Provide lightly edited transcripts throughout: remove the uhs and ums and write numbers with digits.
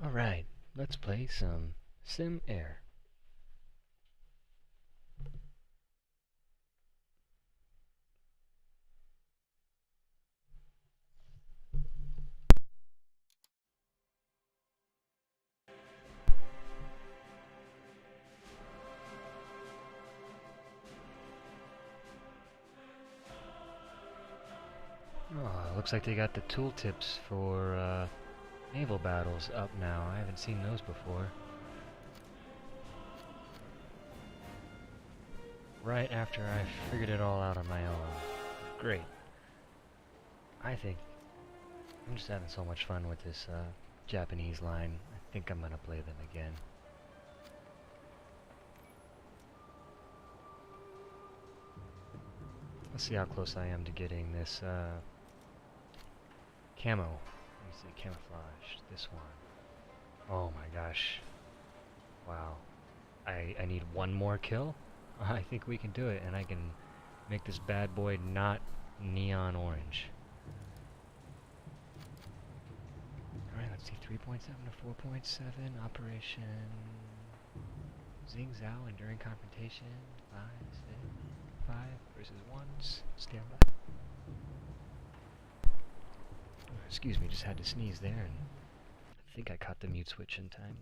Alright, let's play some Sim Air. Oh, looks like they got the tooltips for naval battles up now. I haven't seen those before. Right after I figured it all out on my own. Great. I think I'm just having so much fun with this Japanese line. I think I'm gonna play them again. Let's see how close I am to getting this camo. Let me see, camouflage. This one. Oh my gosh. Wow. I need one more kill. I think we can do it, and I can make this bad boy not neon orange. Alright, let's see. 3.7 to 4.7. Operation Zing Zhao enduring confrontation. 5 versus 1s. Stand by. Excuse me, just had to sneeze there, and I think I caught the mute switch in time.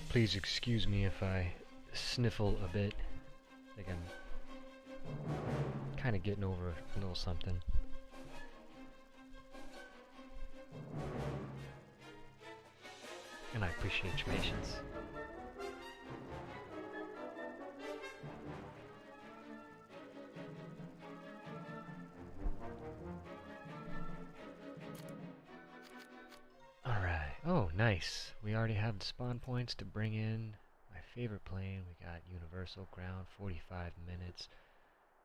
Please excuse me if I sniffle a bit. I think I'm kind of getting over a little something. And I appreciate your patience. Alright. Oh, nice. We already have the spawn points to bring in my favorite plane. We got Universal Ground, 45 minutes.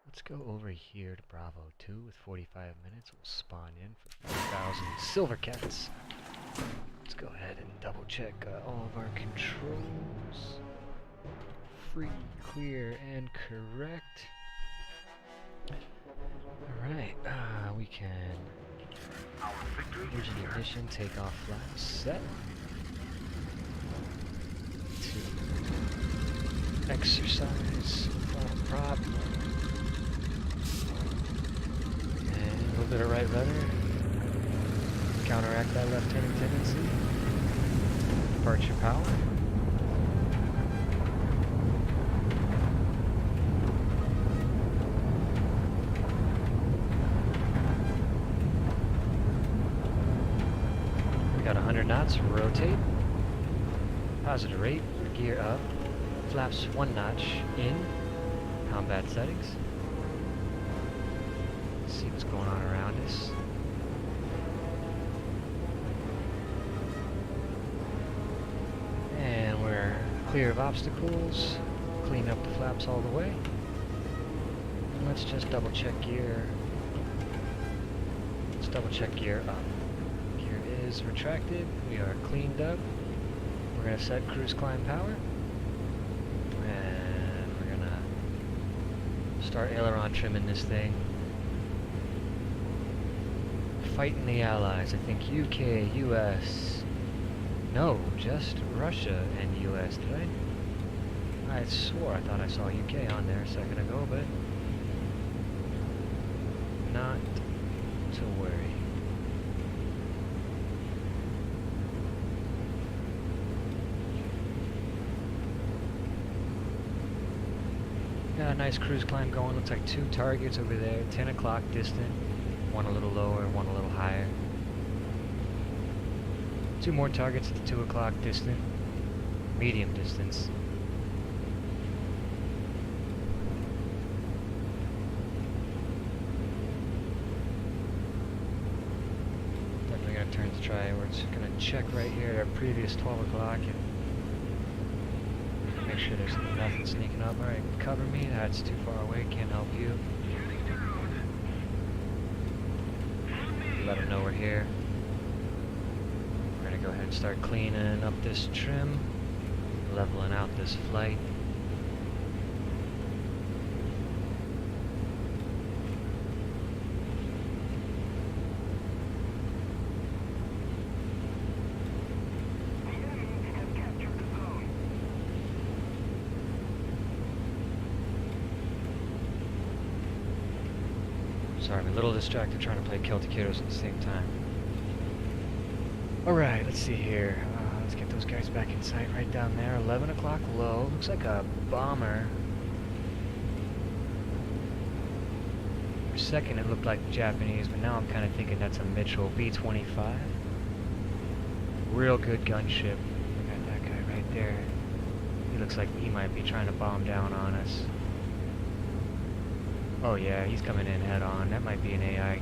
Let's go over here to Bravo 2 with 45 minutes. We'll spawn in for 4,000 silver cats. Let's go ahead and double check all of our controls. Free, clear, and correct. Alright, we can engine ignition, take off flaps, set. To exercise, front prop. And a little bit of right rudder. Counteract that left-turning tendency. Departure power. We got 100 knots, rotate. Positive rate, gear up. Flaps 1 notch in. Combat settings. Let's see what's going on around us. And we're clear of obstacles. Clean up the flaps all the way. And let's just double check gear. Let's double check gear up. Gear is retracted. We are cleaned up. We're going to set cruise climb power. And we're going to start aileron trimming this thing. Fighting the Allies. I think UK, US. No, just Russia and US. Did I swore I thought I saw UK on there a second ago, but not to worry. Got a nice cruise climb going. Looks like 2 targets over there. 10 o'clock distant. One a little lower, one a little higher. 2 more targets at the 2 o'clock distant. Medium distance. Definitely gonna turn to try. We're just gonna check right here at our previous 12 o'clock and make sure there's nothing sneaking up. Alright, cover me. That's too far away. Can't help you. Let them know we're here. We're gonna go ahead and start cleaning up this trim, leveling out this flight. Sorry, I'm a little distracted trying to play Celtic Heroes at the same time. Alright, let's see here. Let's get those guys back in sight right down there. 11 o'clock low. Looks like a bomber. For a second it looked like Japanese, but now I'm kind of thinking that's a Mitchell B-25. Real good gunship. Got that guy right there. He looks like he might be trying to bomb down on us. Oh yeah, he's coming in head on. That might be an AI.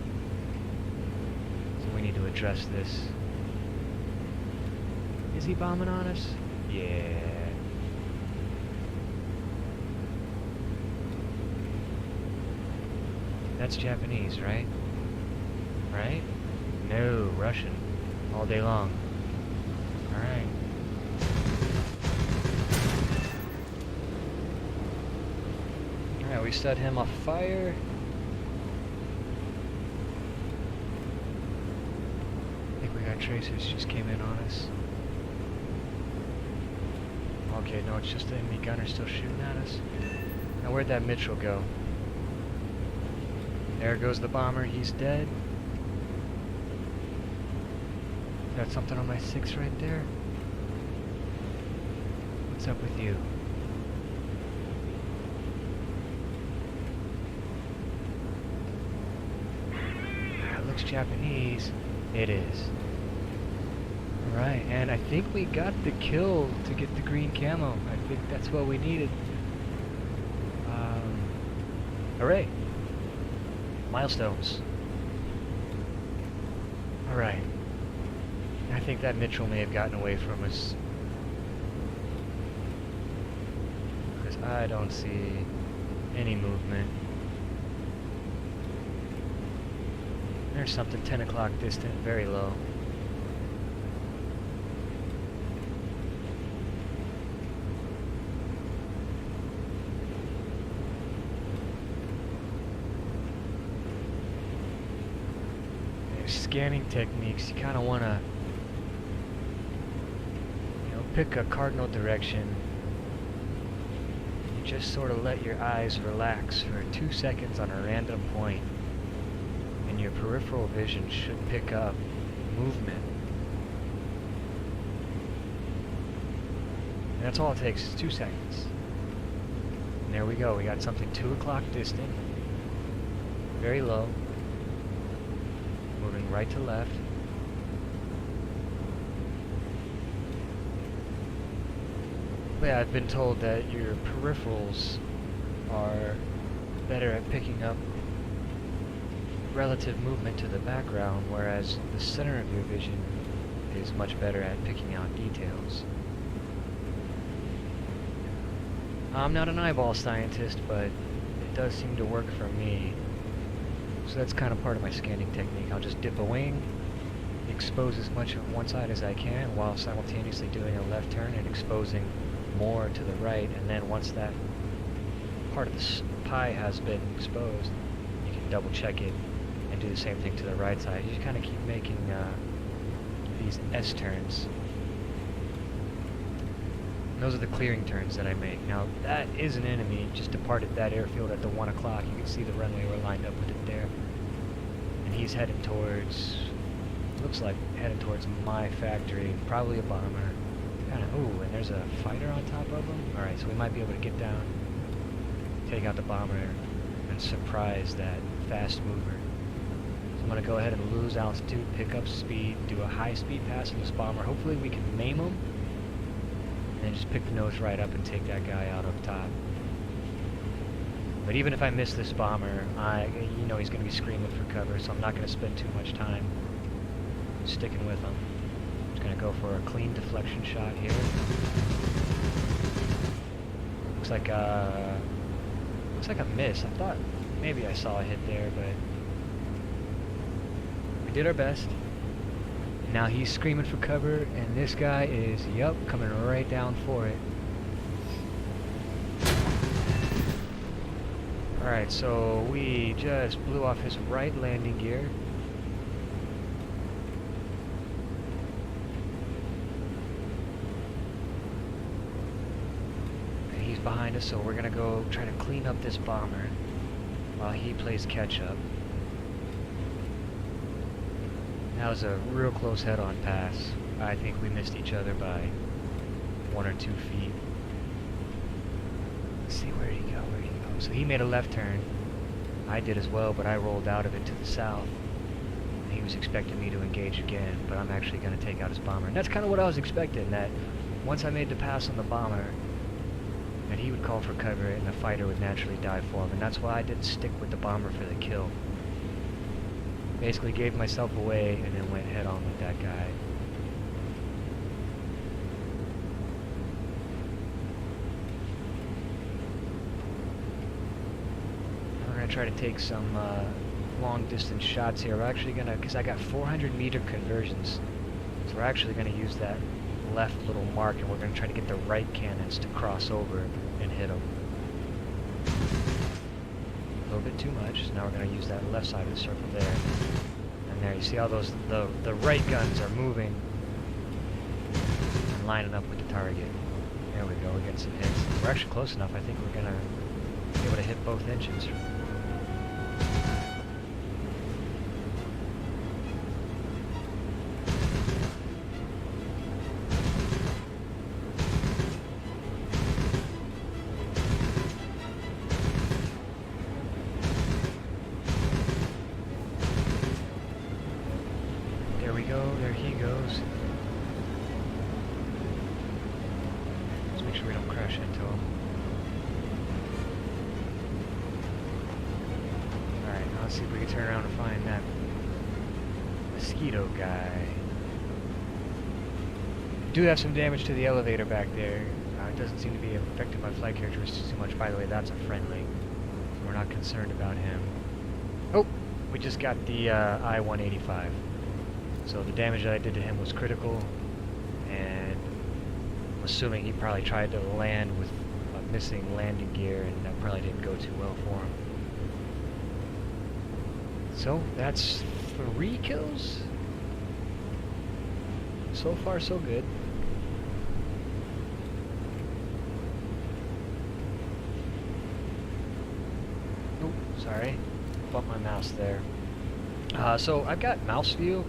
So we need to address this. Is he bombing on us? Yeah. That's Japanese, right? Right? No, Russian. All day long. Alright. Alright, we set him off fire. I think we got tracers just came in on us. Okay, no, it's just the enemy gunner still shooting at us. Now where'd that Mitchell go? There goes the bomber, he's dead. Got something on my 6 right there. What's up with you? That looks Japanese. It is. Alright, and I think we got the kill to get the green camo. I think that's what we needed. Hooray! Milestones. Alright. I think that Mitchell may have gotten away from us. Because I don't see any movement. There's something 10 o'clock distant, very low. Scanning techniques, you kind of want to, pick a cardinal direction. You just sort of let your eyes relax for 2 seconds on a random point, and your peripheral vision should pick up movement. And that's all it takes, is 2 seconds. And there we go, we got something 2 o'clock distant, very low. Moving right to left. But yeah, I've been told that your peripherals are better at picking up relative movement to the background, whereas the center of your vision is much better at picking out details. I'm not an eyeball scientist, but it does seem to work for me. So that's kind of part of my scanning technique. I'll just dip a wing, expose as much of one side as I can while simultaneously doing a left turn and exposing more to the right, and then once that part of the pie has been exposed, you can double check it and do the same thing to the right side. You just kind of keep making these S turns. And those are the clearing turns that I make. Now that is an enemy, just departed that airfield at the 1 o'clock. You can see the runway we're lined up with it there. And he's heading towards, looks like heading towards my factory, probably a bomber. Kinda, ooh, and there's a fighter on top of him. Alright, so we might be able to get down, take out the bomber, and surprise that fast mover. So I'm gonna go ahead and lose altitude, pick up speed, do a high speed pass on this bomber. Hopefully we can maim him, and just pick the nose right up and take that guy out up top. But even if I miss this bomber, he's going to be screaming for cover, so I'm not going to spend too much time sticking with him. I'm just going to go for a clean deflection shot here. Looks like a miss. I thought maybe I saw a hit there, but we did our best. Now he's screaming for cover, and this guy is, coming right down for it. Alright, so we just blew off his right landing gear. And he's behind us, so we're gonna go try to clean up this bomber while he plays catch up. That was a real close head-on pass. I think we missed each other by 1 or 2 feet. Let's see, where did he go? Where did he go? So he made a left turn. I did as well, but I rolled out of it to the south. He was expecting me to engage again, but I'm actually going to take out his bomber. And that's kind of what I was expecting, that once I made the pass on the bomber, that he would call for cover and the fighter would naturally dive for him. And that's why I didn't stick with the bomber for the kill. Basically gave myself away and then went head on with that guy. I'm going to try to take some long distance shots here. We're actually going to, because I got 400-meter conversions, so we're actually going to use that left little mark and we're going to try to get the right cannons to cross over and hit them. A little bit too much, so now we're going to use that left side of the circle there. And there, you see how those, the right guns are moving and lining up with the target. There we go, we're getting some hits. We're actually close enough, I think we're going to be able to hit both engines. There he goes. Let's make sure we don't crash into him. Alright, now let's see if we can turn around and find that mosquito guy. Do have some damage to the elevator back there. It doesn't seem to be affecting my flight characteristics too much. By the way, that's a friendly. We're not concerned about him. Oh! We just got the I-185. So the damage that I did to him was critical, and I'm assuming he probably tried to land with a missing landing gear, and that probably didn't go too well for him. So that's 3 kills. So far, so good. Oh, sorry. Bumped my mouse there. So I've got mouse view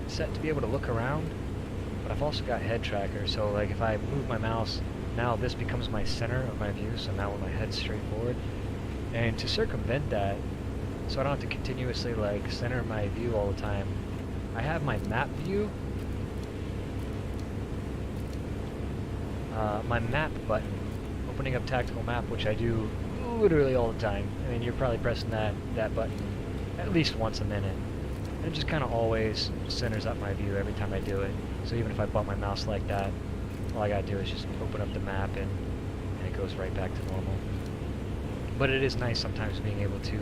set to be able to look around, but I've also got head tracker, so like if I move my mouse, now this becomes my center of my view, so now when my head's straight forward, and to circumvent that, so I don't have to continuously like center my view all the time, I have my map view, my map button, opening up tactical map, which I do literally all the time. I mean, you're probably pressing that button at least once a minute. It just kind of always centers up my view every time I do it. So even if I bump my mouse like that, all I gotta do is just open up the map and it goes right back to normal. But it is nice sometimes being able to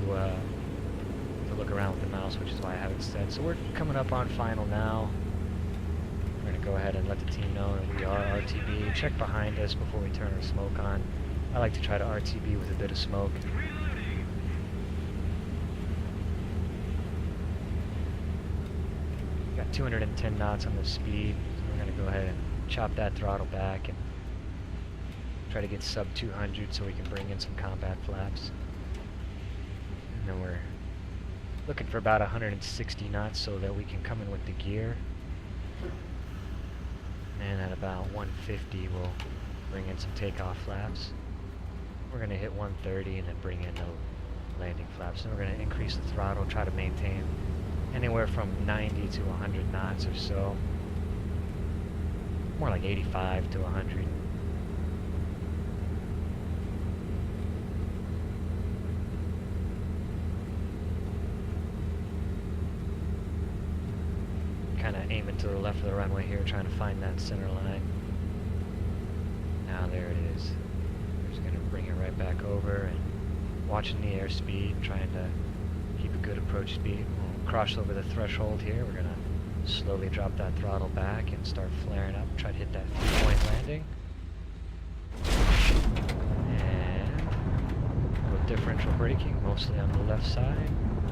look around with the mouse, which is why I have it set. So we're coming up on final now. We're gonna go ahead and let the team know that we are RTB. Check behind us before we turn our smoke on. I like to try to RTB with a bit of smoke. Got 210 knots on the speed, so we're going to go ahead and chop that throttle back and try to get sub 200 so we can bring in some combat flaps. And then we're looking for about 160 knots so that we can come in with the gear. And at about 150 we'll bring in some takeoff flaps. We're going to hit 130 and then bring in the landing flaps. And we're going to increase the throttle, try to maintain anywhere from 90 to 100 knots or so. More like 85 to 100. Kind of aiming to the left of the runway here, trying to find that center line. Now there it is. We're just going to bring it right back over and watching the airspeed, trying to keep a good approach speed. Cross over the threshold here. We're going to slowly drop that throttle back and start flaring up. Try to hit that 3-point landing. And a little differential braking, mostly on the left side.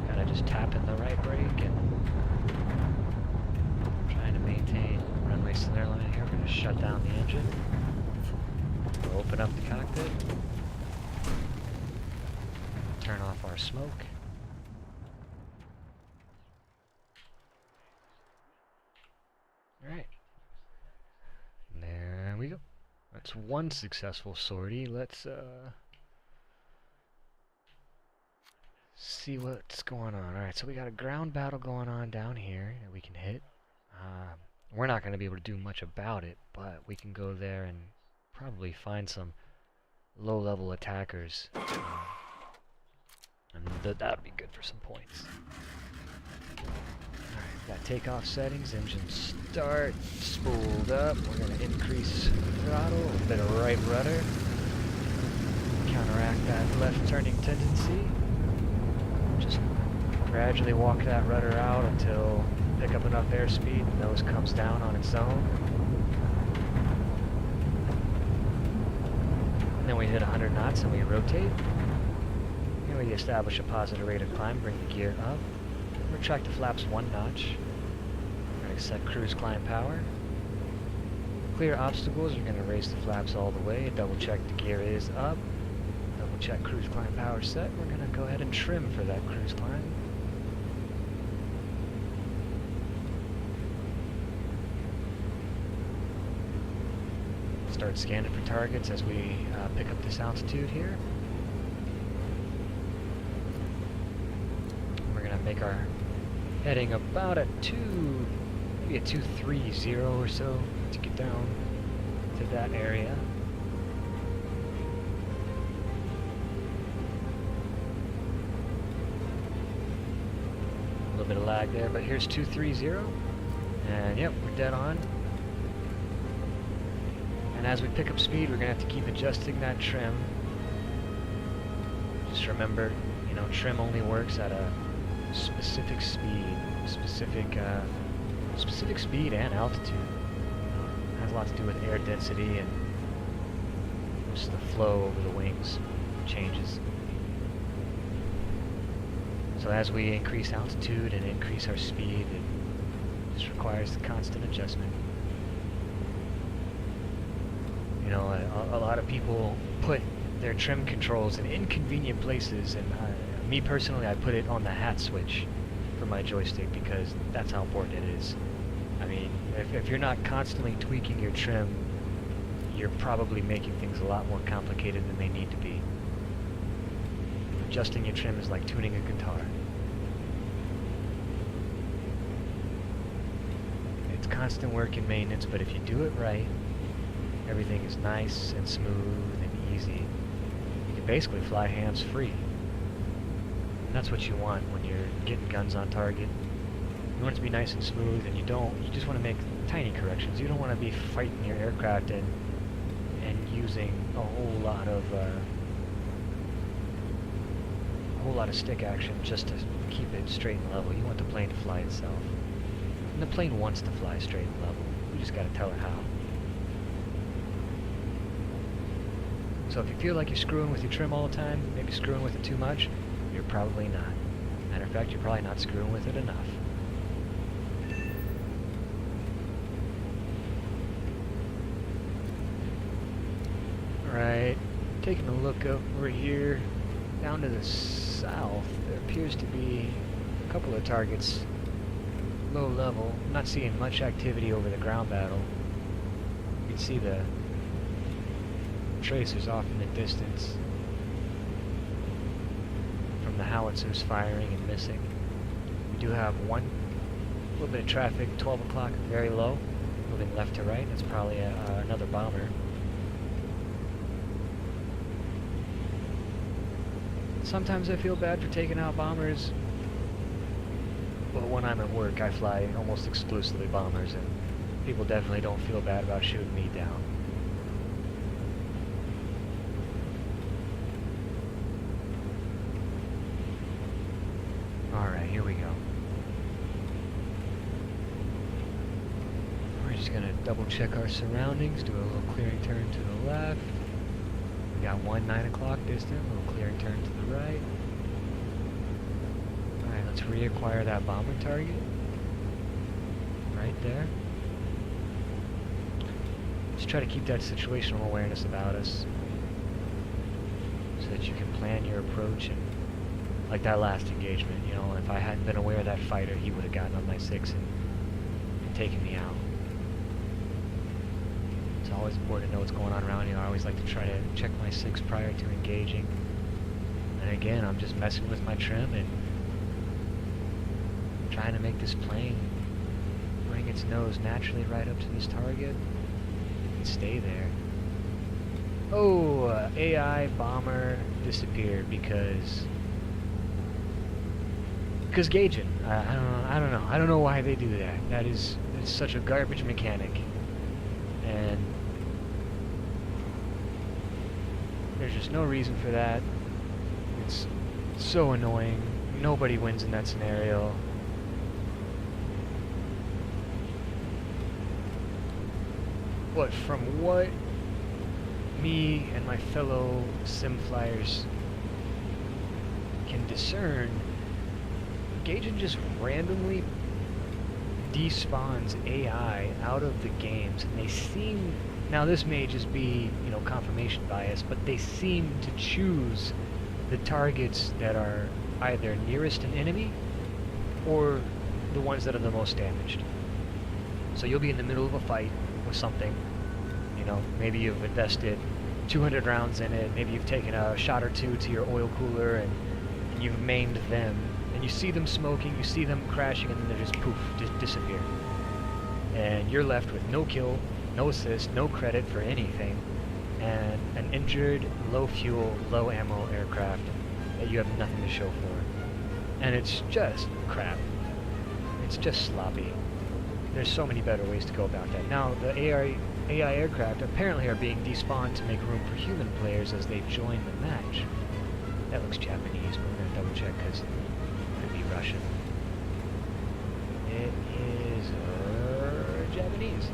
Kind of just tapping the right brake and trying to maintain runway center line here. We're going to shut down the engine. We'll open up the cockpit. Turn off our smoke. That's one successful sortie. Let's see what's going on. Alright, so we got a ground battle going on down here that we can hit. We're not going to be able to do much about it, but we can go there and probably find some low-level attackers. And that'd be good for some points. Alright, got takeoff settings, engine start, spooled up. We're going to increase throttle, a bit of right rudder. Counteract that left turning tendency. Just gradually walk that rudder out until pick up enough airspeed and nose comes down on its own. And then we hit 100 knots and we rotate. And we establish a positive rate of climb, bring the gear up. Retract the flaps 1 notch. We're going to set cruise climb power. Clear obstacles, you're going to raise the flaps all the way. Double check the gear is up. Double check cruise climb power set. We're going to go ahead and trim for that cruise climb. Start scanning for targets as we pick up this altitude here. We're going to make our heading about a maybe a 230 or so to get down to that area. A little bit of lag there, but here's 230. And yep, we're dead on. And as we pick up speed, we're going to have to keep adjusting that trim. Just remember, you know, trim only works at a specific speed, specific speed and altitude. It has a lot to do with air density and just the flow over the wings changes. So as we increase altitude and increase our speed, it just requires constant adjustment. You know, a lot of people put their trim controls in inconvenient places, and me personally, I put it on the hat switch for my joystick because that's how important it is. I mean, if you're not constantly tweaking your trim, you're probably making things a lot more complicated than they need to be. Adjusting your trim is like tuning a guitar. It's constant work and maintenance, but if you do it right, everything is nice and smooth and easy. You can basically fly hands-free. And that's what you want when you're getting guns on target. You want it to be nice and smooth, and you just want to make tiny corrections. You don't want to be fighting your aircraft and using a whole lot of stick action just to keep it straight and level. You want the plane to fly itself. And the plane wants to fly straight and level. You just got to tell it how. So if you feel like you're screwing with your trim all the time, maybe screwing with it too much, you're probably not. Matter of fact, you're probably not screwing with it enough. Alright, taking a look over here, down to the south, there appears to be a couple of targets low level. I'm not seeing much activity over the ground battle. You can see the tracers off in the distance from the howitzers firing and missing. We do have a little bit of traffic, 12 o'clock, very low, moving left to right. That's probably another bomber. Sometimes I feel bad for taking out bombers, but when I'm at work I fly almost exclusively bombers, and people definitely don't feel bad about shooting me down. Alright, here we go. We're just gonna double check our surroundings, do a little clearing turn to the left. We got one 9 o'clock distant, a little clearing turn to the right. Alright, let's reacquire that bomber target. Right there. Just try to keep that situational awareness about us, so that you can plan your approach. And like that last engagement, you know, if I hadn't been aware of that fighter, he would have gotten on my 6 and taken me out. So always important to know what's going on around you. I always like to try to check my SIGs prior to engaging. And again, I'm just messing with my trim and trying to make this plane bring its nose naturally right up to this target and stay there. Oh, AI bomber disappeared because gauging. I don't know. I don't know why they do that. It's such a garbage mechanic, and there's just no reason for that. It's so annoying. Nobody wins in that scenario. But from what me and my fellow sim flyers can discern, Gaijin just randomly despawns AI out of the games, and they seem, now this may just be, you know, confirmation bias, but they seem to choose the targets that are either nearest an enemy or the ones that are the most damaged. So you'll be in the middle of a fight with something, you know, maybe you've invested 200 rounds in it, maybe you've taken a shot or two to your oil cooler and you've maimed them, and you see them smoking, you see them crashing, and then they just poof, just disappear. And you're left with no kill, no assist, no credit for anything, and an injured, low fuel, low ammo aircraft that you have nothing to show for. And it's just crap. It's just sloppy. There's so many better ways to go about that. Now, the AI aircraft apparently are being despawned to make room for human players as they join the match. That looks Japanese, but we're going to double check because it could be Russian. It is Japanese.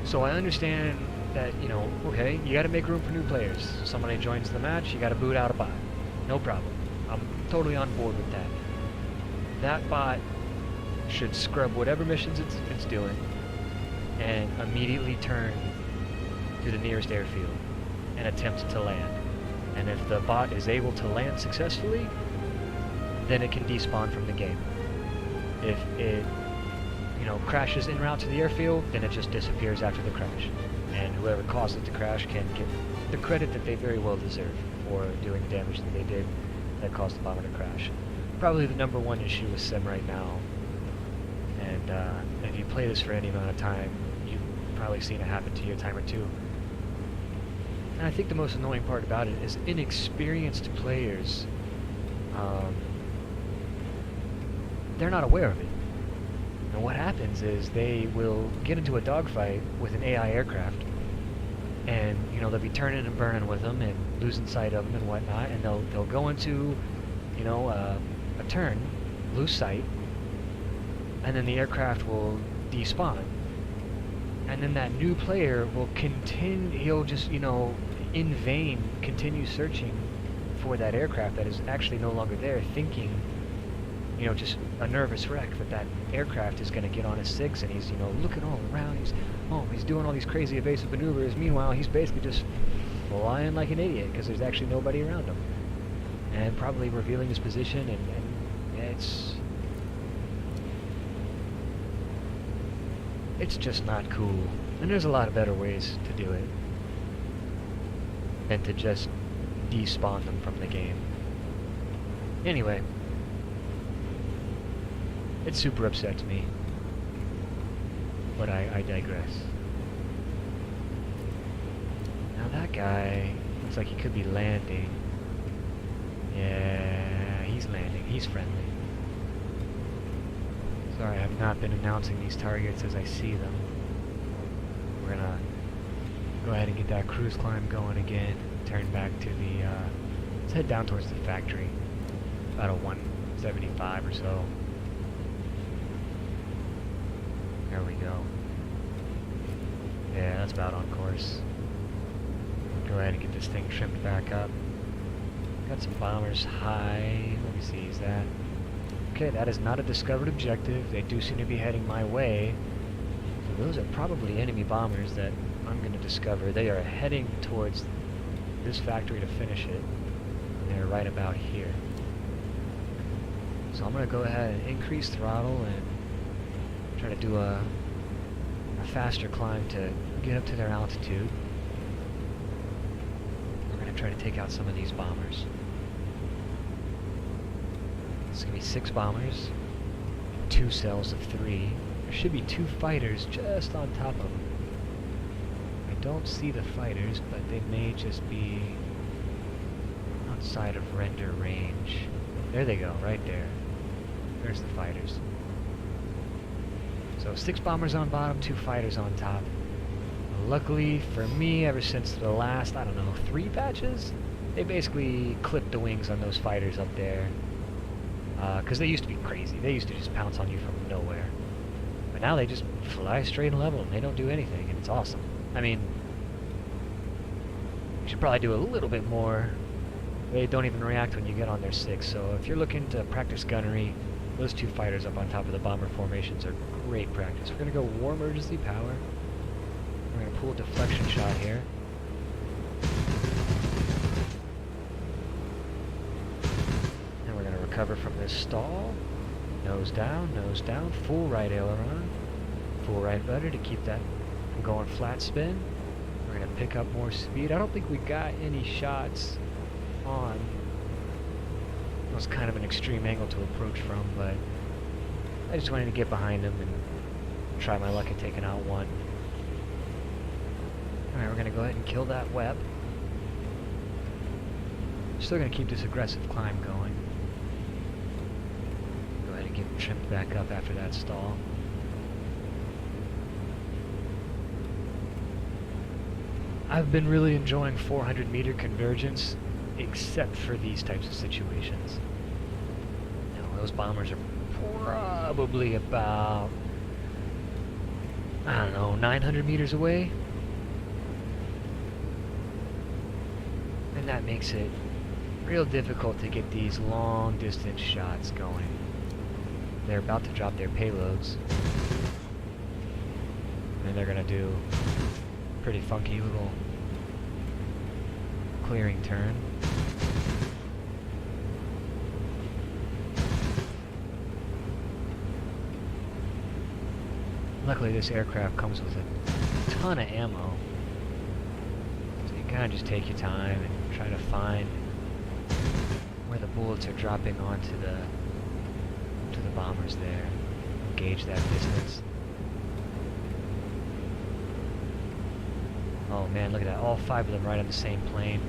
So I understand that, you know, okay, you got to make room for new players. Somebody joins the match, you got to boot out a bot. No problem. I'm totally on board with that. That bot should scrub whatever missions it's doing and immediately turn to the nearest airfield and attempt to land. And if the bot is able to land successfully, then it can despawn from the game. If it, you know, crashes en route to the airfield, then it just disappears after the crash. And whoever caused it to crash can get the credit that they very well deserve for doing the damage that they did that caused the bomber to crash. Probably the number one issue with Sim right now. And if you play this for any amount of time, you've probably seen it happen to you a time or two. And I think the most annoying part about it is inexperienced players, they're not aware of it. And what happens is they will get into a dogfight with an AI aircraft, and you know they'll be turning and burning with them and losing sight of them and whatnot, and they'll go into, you know, a turn, lose sight, and then the aircraft will despawn. And then that new player will he'll just, you know, in vain continue searching for that aircraft that is actually no longer there, thinking, you know, just a nervous wreck that aircraft is going to get on his SIGs, and he's, you know, looking all around, he's doing all these crazy evasive maneuvers. Meanwhile, he's basically just flying like an idiot because there's actually nobody around him. And probably revealing his position, and it's just not cool. And there's a lot of better ways to do it than to just despawn them from the game. Anyway, it super upsets me, but I digress. Now that guy looks like he could be landing. Yeah, he's landing. He's friendly. Sorry, I have not been announcing these targets as I see them. We're gonna go ahead and get that cruise climb going again. Turn back to the, let's head down towards the factory. About a 175 or so. There we go. Yeah, that's about on course. Go ahead and get this thing trimmed back up. Got some bombers high. Let me see, is that... Okay, that is not a discovered objective. They do seem to be heading my way. So those are probably enemy bombers that I'm going to discover. They are heading towards this factory to finish it. And they're right about here. So I'm going to go ahead and increase throttle and try to do a faster climb to get up to their altitude. We're going to try to take out some of these bombers. It's going to be 6 bombers, 2 cells of 3. There should be 2 fighters just on top of them. I don't see the fighters, but they may just be outside of render range. There they go, right there. There's the fighters. So 6 bombers on bottom, 2 fighters on top. Luckily for me, ever since the last, I don't know, 3 patches, they basically clipped the wings on those fighters up there. Because they used to be crazy. They used to just pounce on you from nowhere. But now they just fly straight and level, and they don't do anything, and it's awesome. I mean, you should probably do a little bit more. They don't even react when you get on their 6, so if you're looking to practice gunnery, those 2 fighters up on top of the bomber formations are great practice. We're going to go war emergency power. We're going to pull a deflection shot here. And we're going to recover from this stall. Nose down, full right aileron, full right rudder to keep that from going flat spin. We're going to pick up more speed. I don't think we got any shots on. It was kind of an extreme angle to approach from, but I just wanted to get behind him and try my luck at taking out one. Alright, we're going to go ahead and kill that web. Still going to keep this aggressive climb going. Go ahead and get him trimmed back up after that stall. I've been really enjoying 400-meter convergence, except for these types of situations. Now, those bombers are probably about, I don't know, 900 meters away. And that makes it real difficult to get these long-distance shots going. They're about to drop their payloads. And they're going to do a pretty funky little clearing turn. Luckily this aircraft comes with a ton of ammo. So you kind of just take your time and try to find where the bullets are dropping onto the bombers there. Gauge that distance. Oh man, look at that. All 5 of them right on the same plane.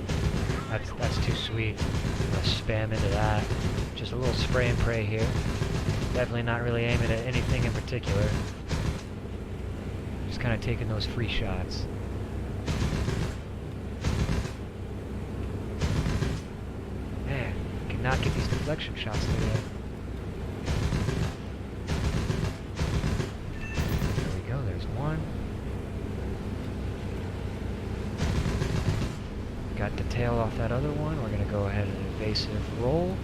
That's too sweet. I'm gonna spam into that. Just a little spray and pray here. Definitely not really aiming at anything in particular. Just kind of taking those free shots. Man, cannot get these deflection shots today. There we go, there's one. Got the tail off that other one. We're going to go ahead and evasive roll.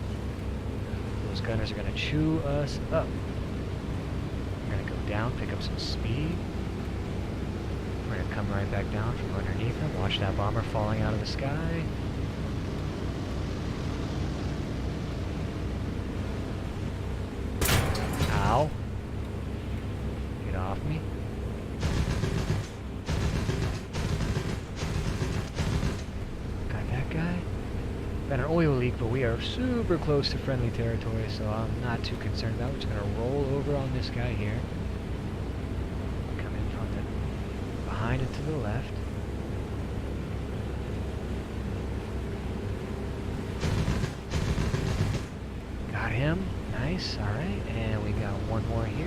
Those gunners are going to chew us up. We're going to go down, pick up some speed. We're going to come right back down from underneath them. Watch that bomber falling out of the sky. Ow. Get off me. Got an oil leak, but we are super close to friendly territory, so I'm not too concerned about it. We're just going to roll over on this guy here. Come in from the behind and to the left. Got him. Nice. Alright, and we got one more here.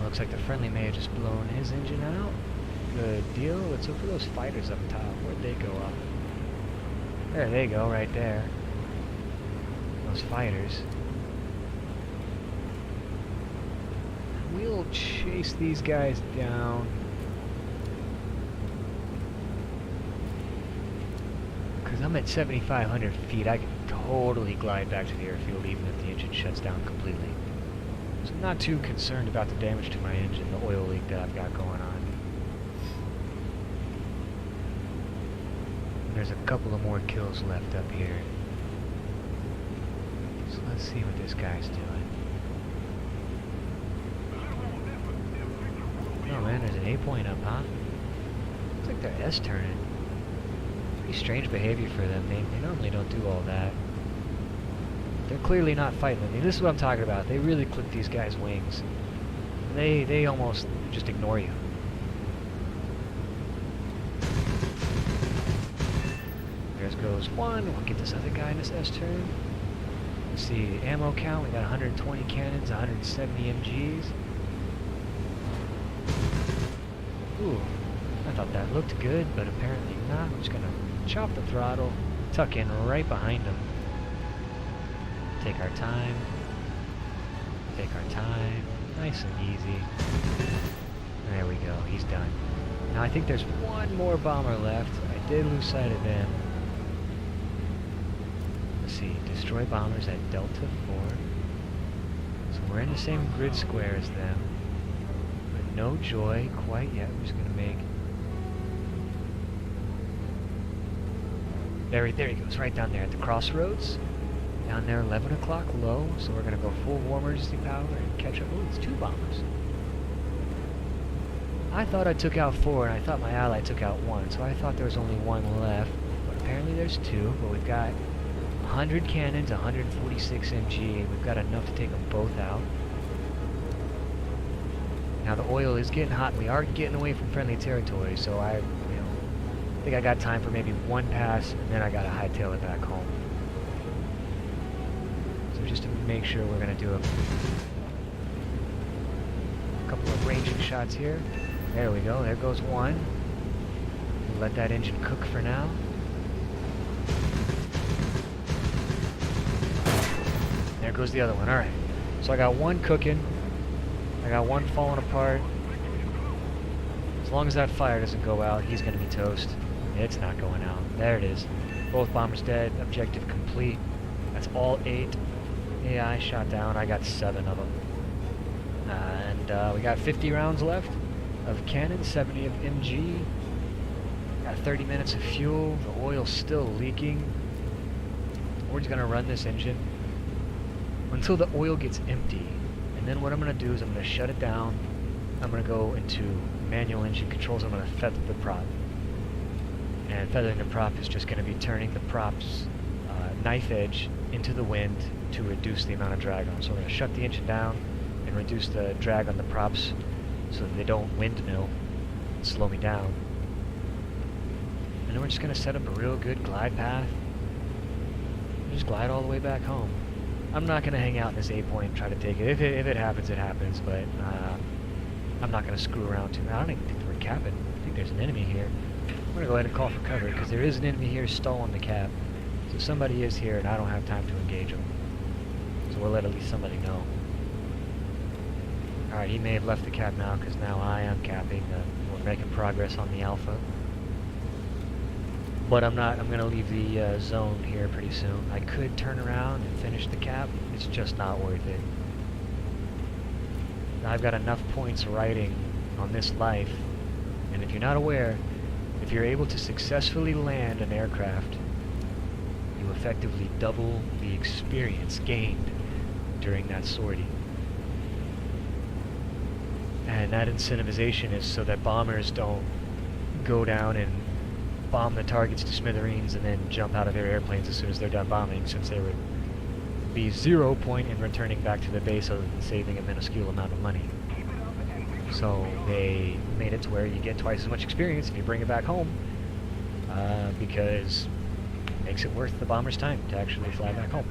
Oh, looks like the friendly may have just blown his engine out. Good deal. Let's look for those fighters up top. Where'd they go up? There they go, right there. Those fighters. We'll chase these guys down. Because I'm at 7,500 feet. I can totally glide back to the airfield even if the engine shuts down completely. So I'm not too concerned about the damage to my engine, the oil leak that I've got going on. There's a couple of more kills left up here. Let's see what this guy's doing. Oh man, there's an A point up, huh? Looks like they're S-turning. Pretty strange behavior for them. They normally don't do all that. They're clearly not fighting. I mean, this is what I'm talking about. They really clip these guys' wings. They almost just ignore you. There goes one. We'll get this other guy in this S-turn. Let's see, ammo count. We got 120 cannons, 170 MGs. Ooh, I thought that looked good, but apparently not. I'm just gonna chop the throttle, tuck in right behind him. Take our time. Take our time. Nice and easy. There we go, he's done. Now I think there's one more bomber left. I did lose sight of them. Let's see, destroy bombers at Delta 4. So we're in the same grid square as them. But no joy quite yet. We're just gonna make... There he goes, right down there at the crossroads. Down there, 11 o'clock low, so we're going to go full war emergency power and catch up. Oh, it's 2 bombers. I thought I took out 4, and I thought my ally took out 1, so I thought there was only 1 left. But apparently there's 2, but we've got 100 cannons, 146 MG. We've got enough to take them both out. Now the oil is getting hot. We are getting away from friendly territory, so I think I got time for maybe 1 pass, and then I got to hightail it back home. Just to make sure, we're going to do a couple of ranging shots here. There we go, there goes 1. We'll let that engine cook for now. There goes the other one, alright. So I got 1 cooking, I got 1 falling apart. As long as that fire doesn't go out, he's going to be toast. It's not going out. There it is. Both bombers dead, objective complete. That's all 8. AI shot down. I got 7 of them. And we got 50 rounds left of cannon, 70 of MG. Got 30 minutes of fuel. The oil's still leaking. We're just going to run this engine until the oil gets empty. And then what I'm going to do is I'm going to shut it down. I'm going to go into manual engine controls. I'm going to feather the prop. And feathering the prop is just going to be turning the prop's knife edge into the wind to reduce the amount of drag on. So we're going to shut the engine down and reduce the drag on the props so that they don't windmill and slow me down. And then we're just going to set up a real good glide path and just glide all the way back home. I'm not going to hang out in this A point and try to take it. If it happens, it happens, but I'm not going to screw around too much. I don't even think we're capping. I think there's an enemy here. I'm going to go ahead and call for cover because there is an enemy here stalling the cap. So somebody is here and I don't have time to engage them. So we'll let at least somebody know. Alright, he may have left the cap now because now I am capping. We're making progress on the alpha. But I'm going to leave the zone here pretty soon. I could turn around and finish the cap. It's just not worth it. I've got enough points riding on this life. And if you're not aware, if you're able to successfully land an aircraft, you effectively double the experience gained during that sortie. And that incentivization is so that bombers don't go down and bomb the targets to smithereens and then jump out of their airplanes as soon as they're done bombing, since there would be 0 point in returning back to the base other than saving a minuscule amount of money. So they made it to where you get twice as much experience if you bring it back home, because it makes it worth the bomber's time to actually fly back home.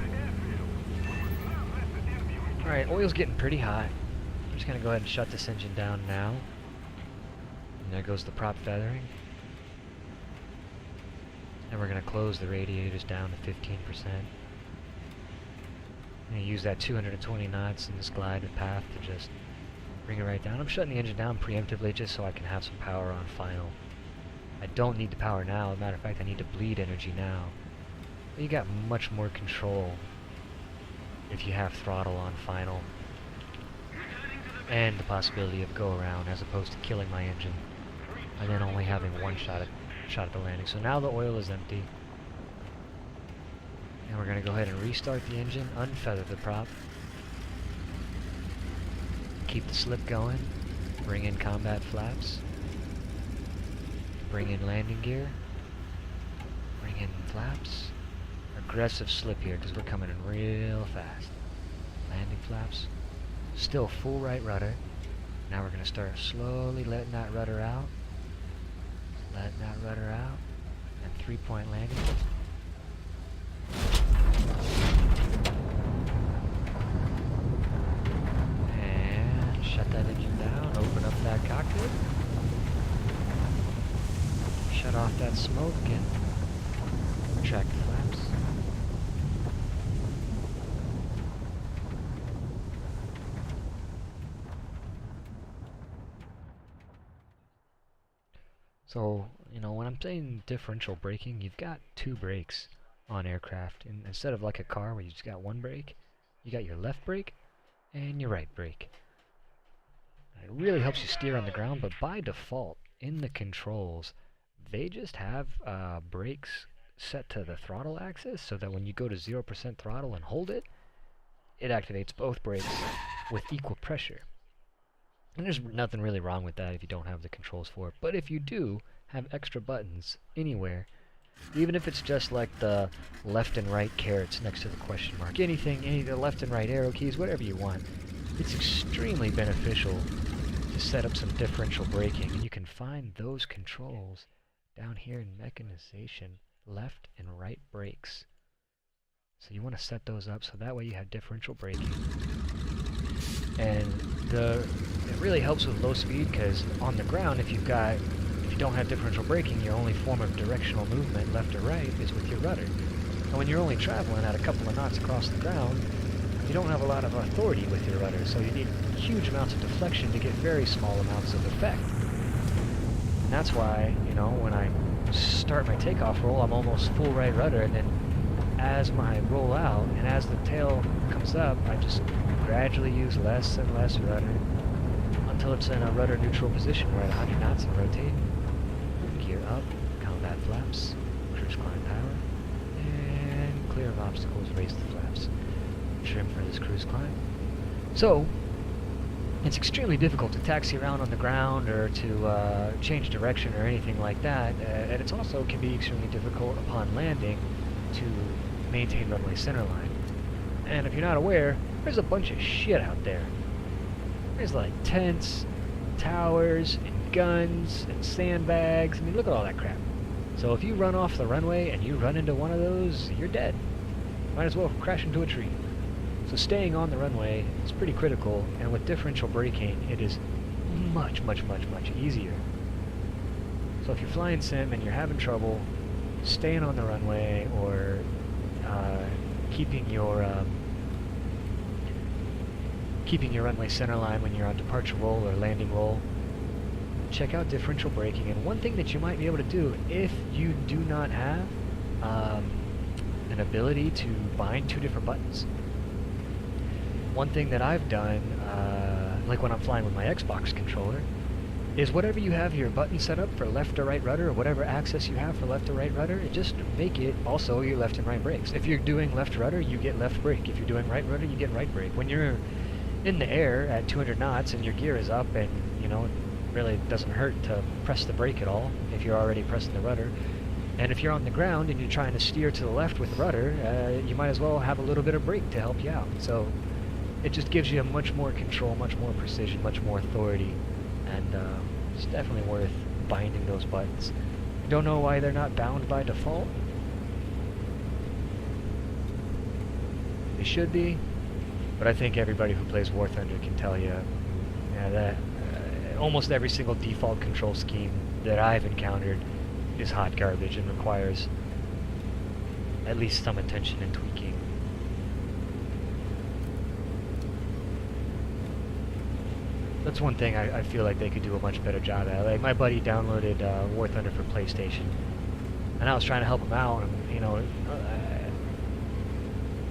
Alright, oil's getting pretty hot. I'm just going to go ahead and shut this engine down now. And there goes the prop feathering. And we're going to close the radiators down to 15%. I'm going to use that 220 knots in this glide path to just bring it right down. I'm shutting the engine down preemptively just so I can have some power on final. I don't need the power now. As a matter of fact, I need to bleed energy now. But you got much more control if you have throttle on final. And the possibility of go around as opposed to killing my engine and then only having one shot at the landing. So now the oil is empty. And we're going to go ahead and restart the engine, unfeather the prop, keep the slip going, bring in combat flaps, bring in landing gear, bring in flaps, aggressive slip here because we're coming in real fast. Landing flaps, still full right rudder. Now we're going to start slowly letting that rudder out, and 3-point landing. And shut that engine down, open up that cockpit, shut off that smoke, and retract the flaps. So, you know, when I'm saying differential braking, you've got 2 brakes on aircraft. And instead of like a car where you just got 1 brake, you got your left brake and your right brake. It really helps you steer on the ground, but by default, in the controls, they just have brakes set to the throttle axis so that when you go to 0% throttle and hold it, it activates both brakes with equal pressure. And there's nothing really wrong with that if you don't have the controls for it. But if you do have extra buttons anywhere, even if it's just like the left and right carrots next to the question mark, anything, any of the left and right arrow keys, whatever you want, it's extremely beneficial to set up some differential braking. And you can find those controls down here in mechanization, left and right brakes. So you want to set those up so that way you have differential braking. And it really helps with low speed because on the ground, if you don't have differential braking, your only form of directional movement, left or right, is with your rudder. And when you're only traveling at a couple of knots across the ground, you don't have a lot of authority with your rudder, so you need huge amounts of deflection to get very small amounts of effect. And that's why, you know, when I start my takeoff roll, I'm almost full right rudder, and then as I roll out and as the tail comes up, I just gradually use less and less rudder until it's in a rudder neutral position. We're at 100 knots and rotate. Gear up, combat flaps, cruise climb power, and clear of obstacles, raise the flaps. Trim for this cruise climb. So, it's extremely difficult to taxi around on the ground or to change direction or anything like that, and it also can be extremely difficult upon landing to maintain runway centerline. And if you're not aware, there's a bunch of shit out there. There's like tents, towers, and guns, and sandbags. I mean, look at all that crap. So if you run off the runway and you run into one of those, you're dead. Might as well crash into a tree. So staying on the runway is pretty critical, and with differential braking, it is much, much, much, much easier. So if you're flying sim and you're having trouble staying on the runway or keeping your runway center line when you're on departure roll or landing roll, check out differential braking. And one thing that you might be able to do if you do not have an ability to bind 2 different buttons. One thing that I've done, like when I'm flying with my Xbox controller, is whatever you have your button set up for left or right rudder, or whatever access you have for left or right rudder, just make it also your left and right brakes. If you're doing left rudder, you get left brake. If you're doing right rudder, you get right brake. When you're in the air at 200 knots and your gear is up and, you know, it really doesn't hurt to press the brake at all if you're already pressing the rudder. And if you're on the ground and you're trying to steer to the left with rudder, you might as well have a little bit of brake to help you out. So it just gives you much more control, much more precision, much more authority, and it's definitely worth binding those buttons. Don't know why they're not bound by default. They should be, but I think everybody who plays War Thunder can tell you that almost every single default control scheme that I've encountered is hot garbage and requires at least some attention and tweaking. That's one thing I feel like they could do a much better job at. Like, my buddy downloaded War Thunder for PlayStation, and I was trying to help him out, and, you know,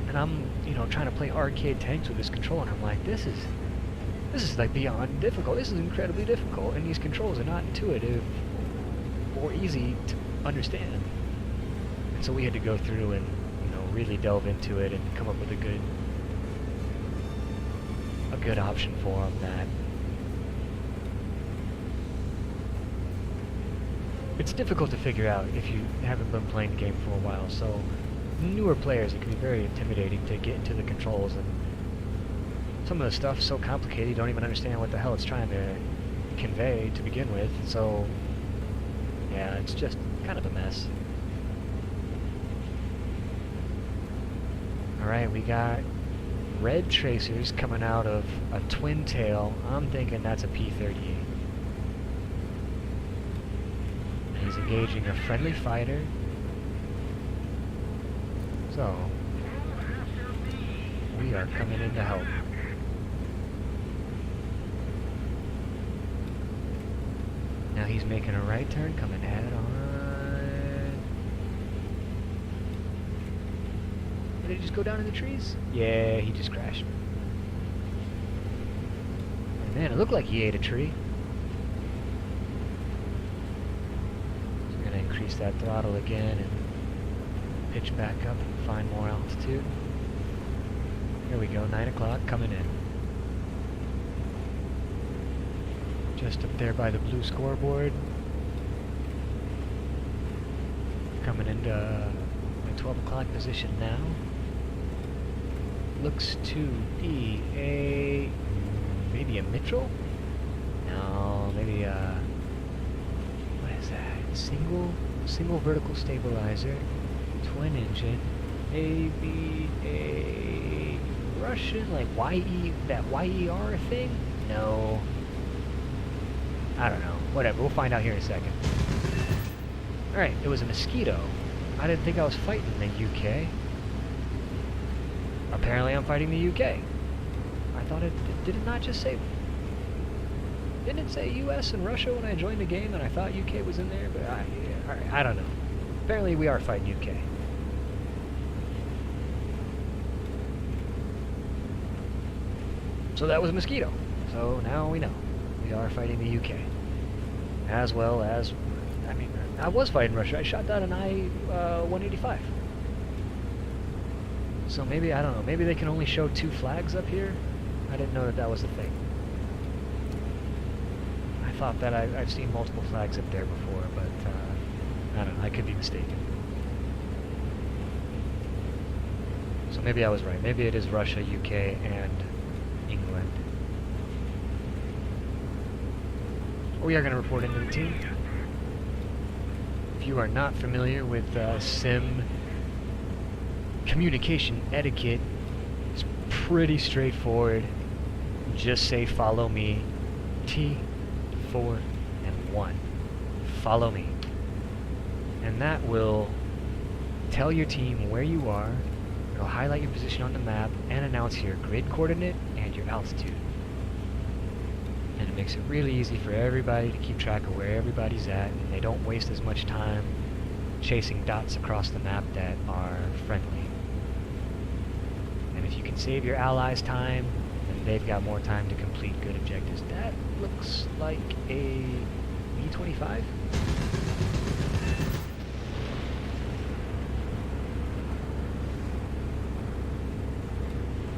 and I'm, you know, trying to play arcade tanks with this controller, and I'm like, this is like beyond difficult. This is incredibly difficult, and these controls are not intuitive or easy to understand. And so we had to go through and, you know, really delve into it and come up with a good option for them that it's difficult to figure out if you haven't been playing the game for a while. So newer players, it can be very intimidating to get into the controls, and some of the stuff's so complicated you don't even understand what the hell it's trying to convey to begin with. So yeah, it's just kind of a mess. Alright, we got red tracers coming out of a twin tail. I'm thinking that's a P-38. And he's engaging a friendly fighter. So, we are coming in to help. Now he's making a right turn, coming head on. Did he just go down in the trees? Yeah, he just crashed. And man, it looked like he ate a tree. So we're gonna increase that throttle again and pitch back up and find more altitude. Here we go, 9 o'clock, coming in. Just up there by the blue scoreboard. Coming into my 12 o'clock position now. Looks to be maybe a Mitchell? No, maybe what is that? Single vertical stabilizer, twin engine, maybe a Russian, like that YER thing? No. I don't know. Whatever, we'll find out here in a second. Alright, it was a Mosquito. I didn't think I was fighting the UK. Apparently I'm fighting the UK. I thought did it not just say... Didn't it say US and Russia when I joined the game, and I thought UK was in there? But I don't know. Apparently we are fighting UK. So that was a Mosquito. So now we know. We are fighting the UK. As well as... I mean, I was fighting Russia. I shot down an I-185. So maybe, I don't know, maybe they can only show 2 flags up here? I didn't know that that was the thing. I thought that I've seen multiple flags up there before, but I don't know, I could be mistaken. So maybe I was right. Maybe it is Russia, UK, and England. We are going to report into the team. If you are not familiar with sim communication etiquette, it's pretty straightforward. Just say follow me. T, 4, and 1. Follow me. And that will tell your team where you are. It'll highlight your position on the map and announce your grid coordinate and your altitude. And it makes it really easy for everybody to keep track of where everybody's at, and they don't waste as much time chasing dots across the map that are friendly. And if you can save your allies time, then they've got more time to complete good objectives. That looks like a B-25?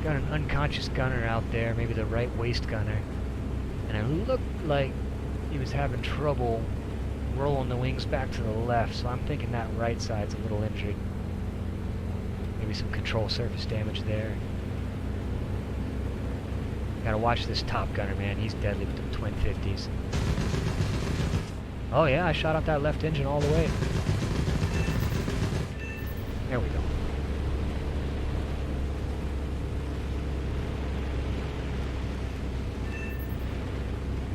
Got an unconscious gunner out there, maybe the right waist gunner. And it looked like he was having trouble rolling the wings back to the left, so I'm thinking that right side's a little injured. Maybe some control surface damage there. Gotta watch this top gunner, man. He's deadly with the twin 50s. Oh yeah, I shot out that left engine all the way. There we go.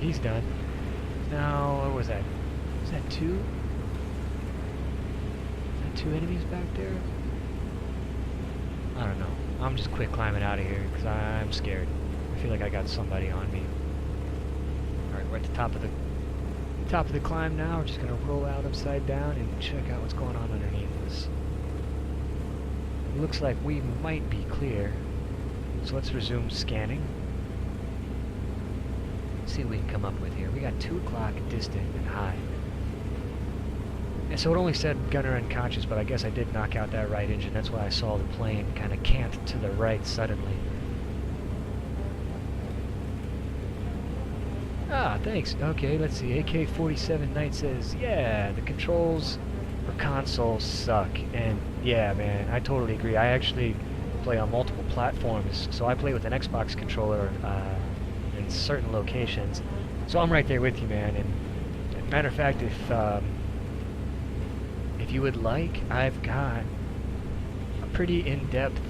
He's done. Now, what was that? Was that 2? Is that 2 enemies back there? I don't know. I'm just quick climbing out of here because I'm scared. I feel like I got somebody on me. Alright, we're at the top of the climb now. We're just gonna roll out upside down and check out what's going on underneath us. It looks like we might be clear. So let's resume scanning. See what we can come up with here. We got 2 o'clock distant and high. And so it only said gunner unconscious, but I guess I did knock out that right engine. That's why I saw the plane kind of cant to the right suddenly. Ah, thanks. Okay, let's see. AK-47 Knight says, yeah, the controls for console suck. And yeah, man, I totally agree. I actually play on multiple platforms, so I play with an Xbox controller in certain locations. So I'm right there with you, man. And matter of fact, if you would like, I've got a pretty in-depth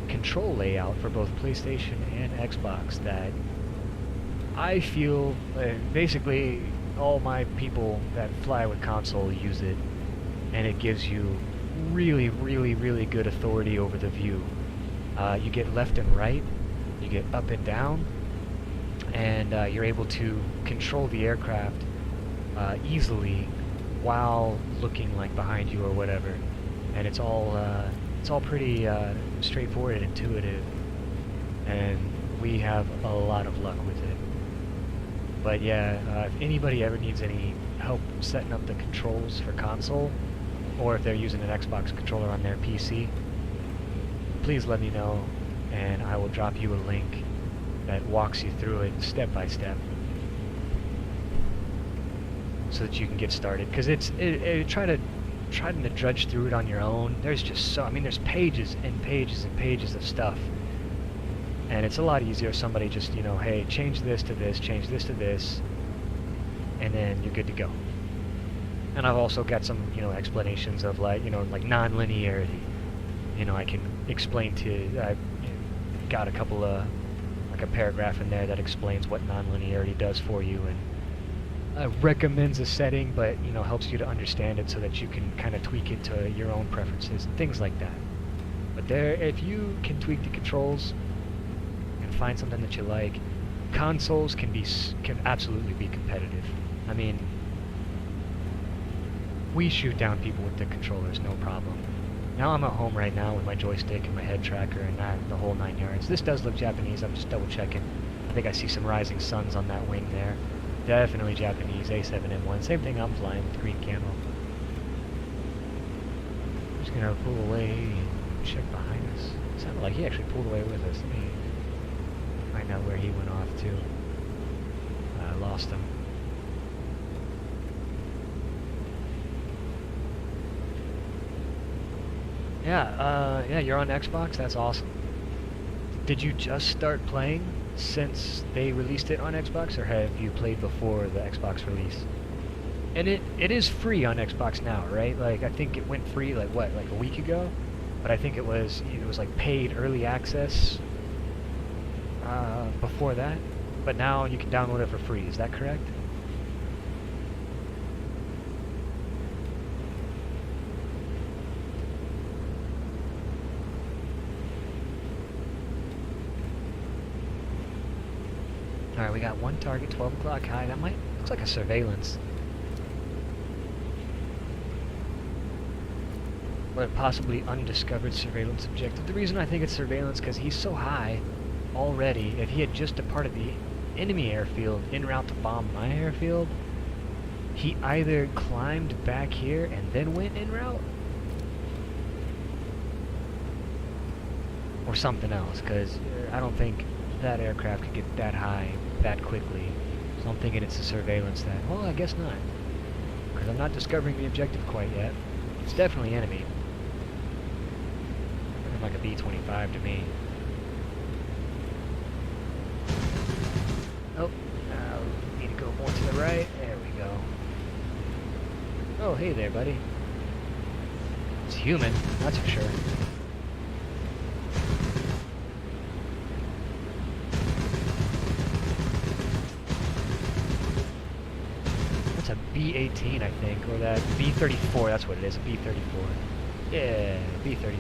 control layout for both PlayStation and Xbox that I feel basically all my people that fly with console use it, and it gives you really, really, really good authority over the view. You get left and right, you get up and down, and you're able to control the aircraft easily while looking like behind you or whatever. And it's all pretty straightforward and intuitive, and we have a lot of luck with it. But yeah, if anybody ever needs any help setting up the controls for console, or if they're using an Xbox controller on their PC, please let me know, and I will drop you a link that walks you through it step by step, so that you can get started. Because trying to drudge through it on your own, there's just there's pages and pages and pages of stuff. And it's a lot easier if somebody just, hey, change this to this, change this to this, and then you're good to go. And I've also got some, explanations of like non-linearity. I can explain I've got a couple of, like a paragraph in there that explains what non-linearity does for you, and recommends a setting, but, helps you to understand it so that you can kind of tweak it to your own preferences and things like that. But if you can tweak the controls, find something that you like, consoles can absolutely be competitive. I mean, we shoot down people with the controllers, no problem. Now I'm at home right now with my joystick and my head tracker and the whole 9 yards. This does look Japanese, I'm just double checking. I think I see some rising suns on that wing there. Definitely Japanese, A7M1. Same thing I'm flying with green camo. I'm just gonna pull away, check behind us. It sounded like he actually pulled away with us. Let me find out where he went off to. I lost him. Yeah, you're on Xbox? That's awesome. Did you just start playing since they released it on Xbox, or have you played before the Xbox release? And it is free on Xbox now, right? Like, I think it went free, like a week ago? But I think it was like paid early access before that, but now you can download it for free. Is that correct? Alright, we got one target, 12 o'clock high. That looks like a surveillance. But possibly undiscovered surveillance objective. The reason I think it's surveillance because he's so high already. If he had just departed the enemy airfield en route to bomb my airfield, he either climbed back here and then went en route, or something else, because I don't think that aircraft could get that high that quickly. So I'm thinking it's a surveillance that, well, I guess not, because I'm not discovering the objective quite yet. It's definitely enemy. Looking like a B-25 to me. Oh, need to go more to the right. There we go. Oh, hey there, buddy. It's human, that's for sure. That's a B-18, I think, or that B-34, that's what it is, a B-34. Yeah, B-34.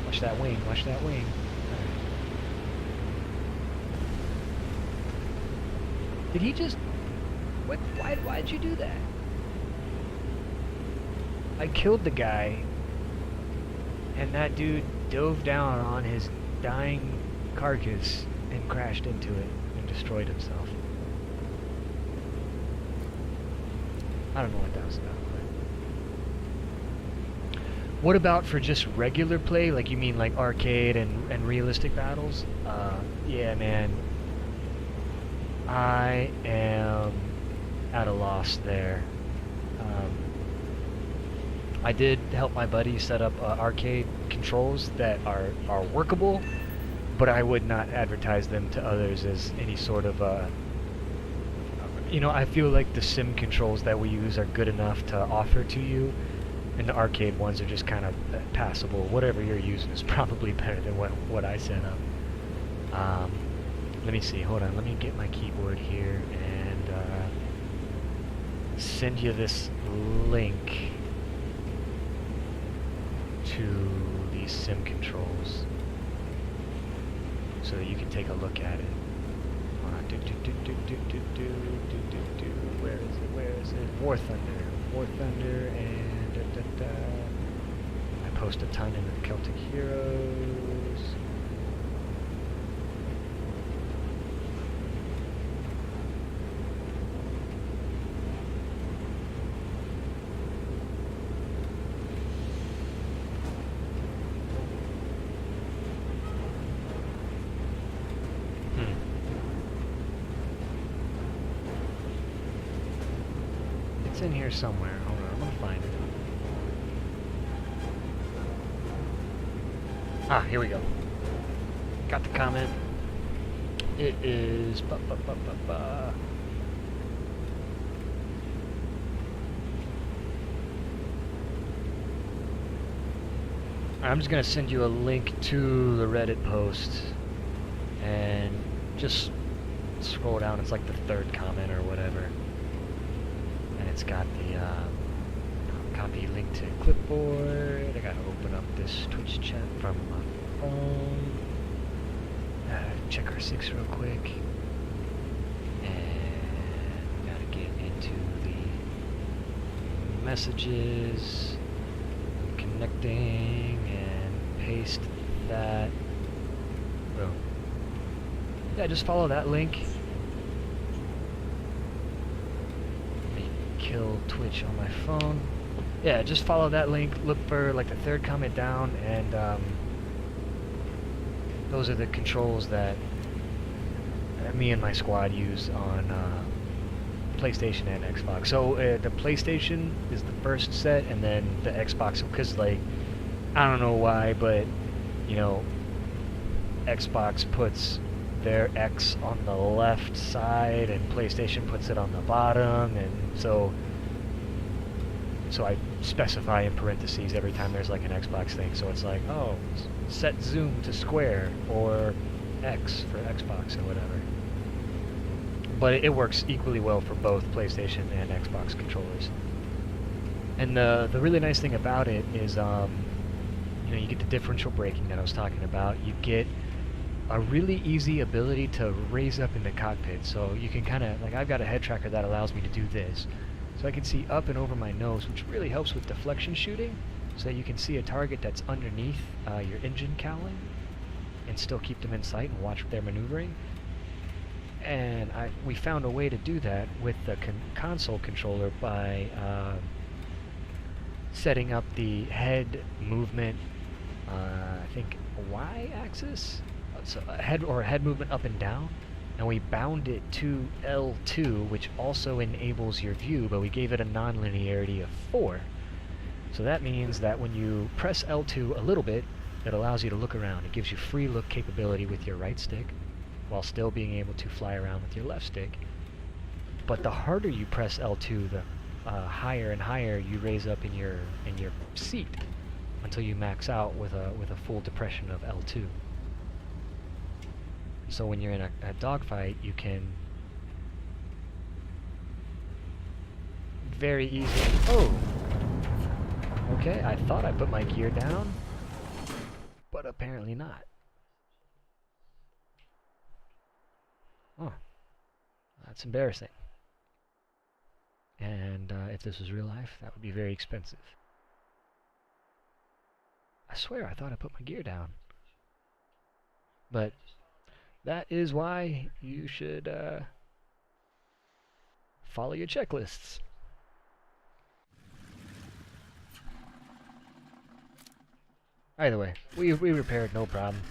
Watch that wing, watch that wing. Did he just... What? Why'd you do that? I killed the guy, and that dude dove down on his dying carcass and crashed into it and destroyed himself. I don't know what that was about. But what about for just regular play? Like you mean like arcade and realistic battles? Yeah, man. I am at a loss there. Um, I did help my buddy set up arcade controls that are workable, but I would not advertise them to others as any sort of you know, I feel like the sim controls that we use are good enough to offer to you, and the arcade ones are just kind of passable. Whatever you're using is probably better than what I set up. Let me see, hold on, let me get my keyboard here and send you this link to these sim controls so that you can take a look at it. Where is it? Where is it? War Thunder. War Thunder and I post a ton in the Celtic Heroes. It's in here somewhere. Hold on, I'm gonna find it. Ah, here we go. Got the comment. It is I'm just gonna send you a link to the Reddit post and just scroll down. It's like the third comment or whatever. It's got the copy link to clipboard. I gotta open up this Twitch chat from my phone. Check our 6 real quick. And gotta get into the messages. Connecting and paste that. Boom. Yeah, just follow that link. Kill Twitch on my phone. Yeah, just follow that link, look for like the third comment down, and those are the controls that me and my squad use on PlayStation and Xbox. So the PlayStation is the first set, and then the Xbox, because like, I don't know why, but you know, Xbox puts their X on the left side and PlayStation puts it on the bottom, and so I specify in parentheses every time there's like an Xbox thing, so it's like, oh, set zoom to square or X for Xbox or whatever. But it works equally well for both PlayStation and Xbox controllers. And the really nice thing about it is, you know, you get the differential braking that I was talking about. You get a really easy ability to raise up in the cockpit, so you can kind of, like, I've got a head tracker that allows me to do this. So I can see up and over my nose, which really helps with deflection shooting, so that you can see a target that's underneath your engine cowling and still keep them in sight and watch their maneuvering. And we found a way to do that with the console controller by setting up the head movement, I think Y-axis? So head movement up and down, and we bound it to L2, which also enables your view, but we gave it a non-linearity of 4. So that means that when you press L2 a little bit, it allows you to look around. It gives you free look capability with your right stick, while still being able to fly around with your left stick. But the harder you press L2, the higher and higher you raise up in your seat until you max out with a full depression of L2. So when you're in a dogfight, you can very easily... Oh! Okay, I thought I put my gear down, but apparently not. Oh, that's embarrassing. And if this was real life, that would be very expensive. I swear I thought I put my gear down. But that is why you should follow your checklists. Either way, we repaired, no problem.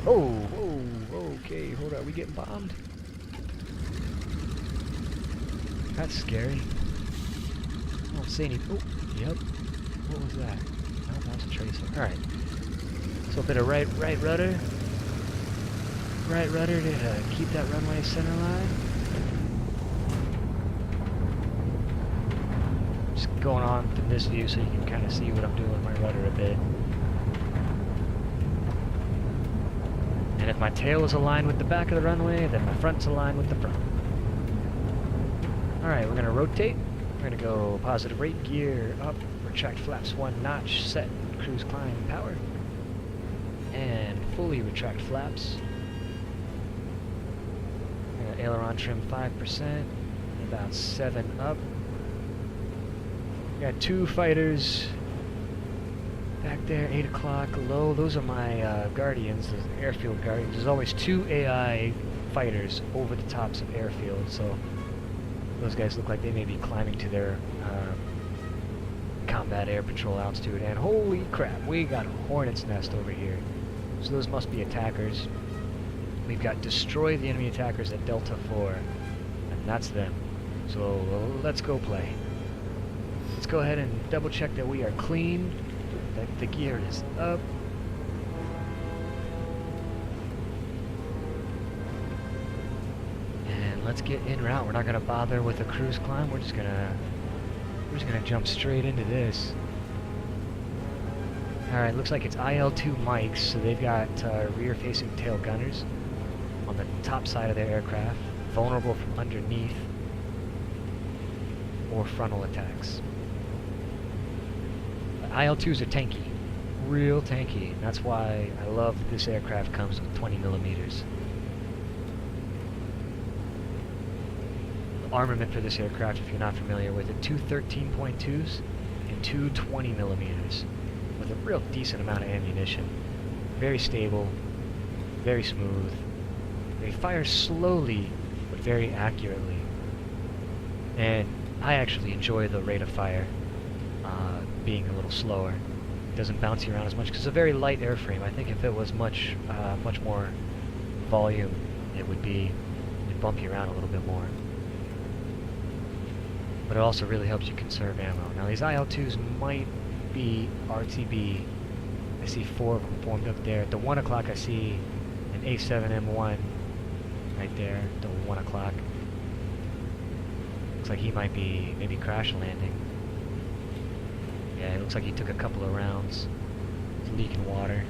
Oh, whoa, okay, hold on, we getting bombed? That's scary. I don't see any. Oh, yep. What was that? No, that was a tracer. Alright. So a bit of right rudder. Right rudder to keep that runway center line. Just going on from this view so you can kind of see what I'm doing with my rudder a bit. And if my tail is aligned with the back of the runway, then my front's aligned with the front. Alright, we're going to rotate. We're going to go positive rate, gear up, retract flaps 1 notch, set cruise climb power. And fully retract flaps. Aileron trim 5%, about 7 up. Got 2 fighters back there, 8 o'clock, low. Those are my Guardians, the airfield Guardians. There's always 2 AI fighters over the tops of airfields, so those guys look like they may be climbing to their combat air patrol altitude. And holy crap, we got a hornet's nest over here. So those must be attackers. We've got destroy the enemy attackers at Delta 4, and that's them. So let's go play. Let's go ahead and double check that we are clean, that the gear is up. And let's get en route. We're not gonna bother with a cruise climb. We're just gonna jump straight into this. Alright, looks like it's IL-2 mics, so they've got rear-facing tail gunners on the top side of their aircraft, vulnerable from underneath or frontal attacks. IL-2s are tanky, real tanky, and that's why I love that this aircraft comes with 20 millimeters. The armament for this aircraft, if you're not familiar with it, 2 13.2s and 2 20 millimeters, with a real decent amount of ammunition. Very stable, very smooth. They fire slowly, but very accurately. And I actually enjoy the rate of fire being a little slower. It doesn't bounce you around as much because it's a very light airframe. I think if it was much more volume, it'd bump you around a little bit more. But it also really helps you conserve ammo. Now these IL-2s might be RTB. I see 4 of them formed up there. At the 1 o'clock I see an A7M1 right there, the 1 o'clock. Looks like he might be maybe crash landing. Yeah, it looks like he took a couple of rounds. He's leaking water.